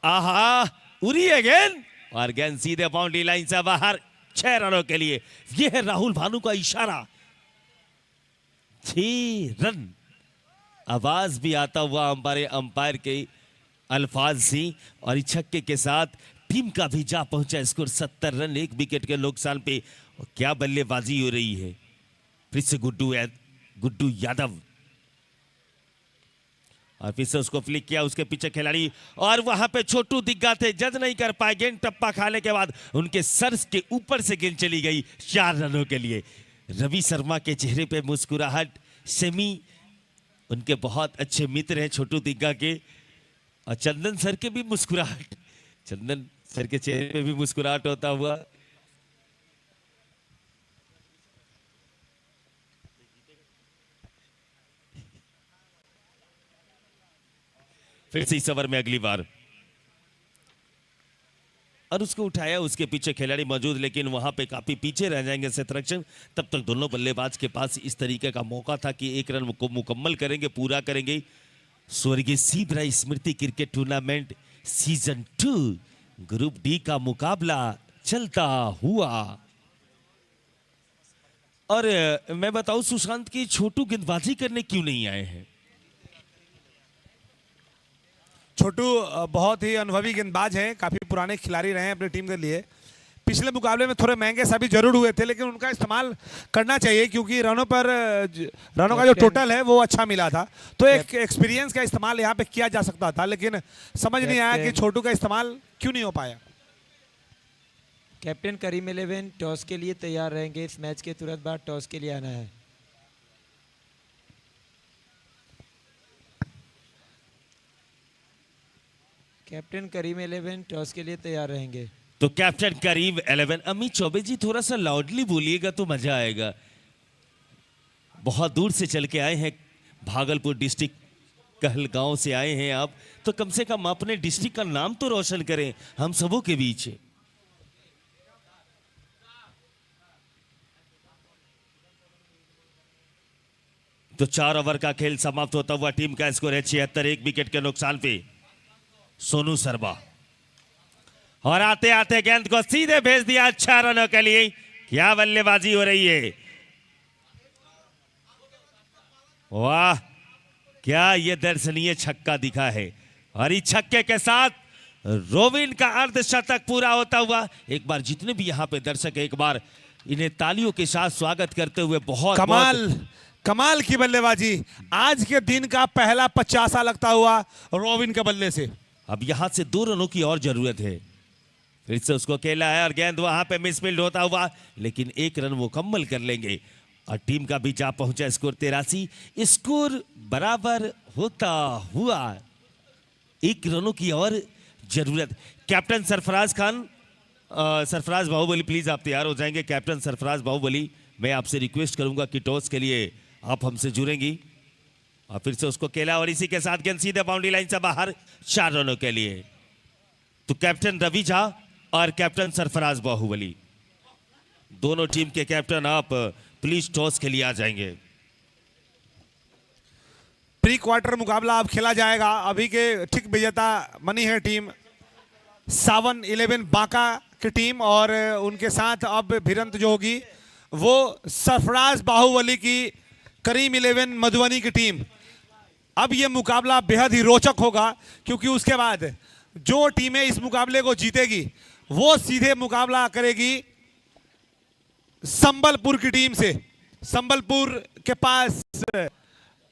आहा, उड़ी है गेंद और गेंद सीधे बाउंड्री लाइन से बाहर 6 रनों के लिए। यह है राहुल भानु का इशारा। 6 रन, आवाज भी आता हुआ हमारे अंपायर के अल्फाज से, और इस छक्के के साथ टीम का भी जा पहुंचा स्कोर 70 रन 1 विकेट के नुकसान पे। और क्या बल्लेबाजी हो रही है फिर से गुड्डू यादव, और फिर से उसको फ्लिक किया, उसके पीछे खिलाड़ी और वहां पे छोटू दिग्गा थे, जज नहीं कर पाए। गेंद टप्पा खाने के बाद उनके सर के ऊपर से गेंद चली गई 4 रनों के लिए। रवि शर्मा के चेहरे पे मुस्कुराहट, सेमी उनके बहुत अच्छे मित्र हैं छोटू दिग्गा के, और चंदन सर के भी मुस्कुराहट, चंदन सर के चेहरे पे भी मुस्कुराहट होता हुआ। फिर से इस ओवर में अगली बार, और उसको उठाया, उसके पीछे खिलाड़ी मौजूद, लेकिन वहां पे काफी पीछे रह जाएंगे शतरक्षण। तब तक दोनों बल्लेबाज के पास इस तरीके का मौका था कि 1 रन को मुकम्मल करेंगे, पूरा करेंगे। स्वर्गीय सीबराई स्मृति cricket tournament season 2 group D का मुकाबला चलता हुआ। और मैं बताऊं सुशांत की छोटू गेंदबाजी करने क्यों नहीं आए हैं? छोटू बहुत ही अनुभवी गेंदबाज हैं, काफी पुराने खिलाड़ी रहे हैं अपनी टीम के लिए। पिछले मुकाबले में थोड़े महंगे साबित जरूर हुए थे, लेकिन उनका इस्तेमाल करना चाहिए क्योंकि रनों का जो टोटल है वो अच्छा मिला था। तो एक एक्सपीरियंस का इस्तेमाल यहाँ पे किया जा सकता था, लेकिन समझ नहीं आया कि छोटू का इस्तेमाल क्यों नहीं हो पाया। कैप्टन करीम 11 टॉस के लिए तैयार रहेंगे। इस मैच के तुरंत बाद टॉस के लिए आना है। कैप्टन करीम 11 टॉस के लिए तैयार रहेंगे। तो कैप्टन करीम 11, अमित चौबे जी थोड़ा सा लाउडली बोलिएगा तो मजा आएगा। बहुत दूर से चल के आए हैं, भागलपुर डिस्ट्रिक्ट कहलगांव से आए हैं आप, तो कम से कम अपने डिस्ट्रिक्ट का नाम तो रोशन करें हम सबों के बीच। तो 4 ओवर का खेल समाप्त होता हुआ टीम का स्कोर है 76, 1 विकेट के नुकसान पे सोनू शर्मा, और आते आते गेंद को सीधे भेज दिया 6 रनों के लिए। क्या बल्लेबाजी हो रही है, वाह क्या ये दर्शनीय छक्का दिखा है। और इस छक्के के साथ रोविन का अर्धशतक पूरा होता हुआ। एक बार जितने भी यहाँ पे दर्शक, एक बार इन्हें तालियों के साथ स्वागत करते हुए। बहुत कमाल की बल्लेबाजी, आज के दिन का पहला 50 लगता हुआ रोविन के बल्ले से। अब यहां से 2 रनों की और जरूरत है। फिर से उसको खेला है और गेंद वहां पे मिसफील्ड होता हुआ, लेकिन 1 रन मुकम्मल कर लेंगे और टीम का भी जा पहुंचा स्कोर 83। स्कोर बराबर होता हुआ 1 रनों की और जरूरत। कैप्टन सरफराज खान, सरफराज बाहुबली प्लीज आप तैयार हो जाएंगे। कैप्टन सरफराज बाहुबली, मैं आपसे रिक्वेस्ट करूंगा कि टॉस के लिए आप हमसे जुड़ेंगी। और फिर से उसको खेला और इसी के साथ गेंद सीधे बाउंड्री लाइन से बाहर 4 रनों के लिए। तो कैप्टन रवि झा और कैप्टन सरफराज बाहुबली, दोनों टीम के कैप्टन, आप प्लीज टॉस के लिए आ जाएंगे। प्री क्वार्टर मुकाबला अब खेला जाएगा। अभी के ठीक विजेता बनी है टीम सावन 11 बांका की टीम, और उनके साथ अब भिड़ंत जो होगी वो सरफराज बाहुबली की करीम 11 मधुबनी की टीम। अब ये मुकाबला बेहद ही रोचक होगा क्योंकि उसके बाद जो टीमें इस मुकाबले को जीतेगी वो सीधे मुकाबला करेगी संबलपुर की टीम से। संबलपुर के पास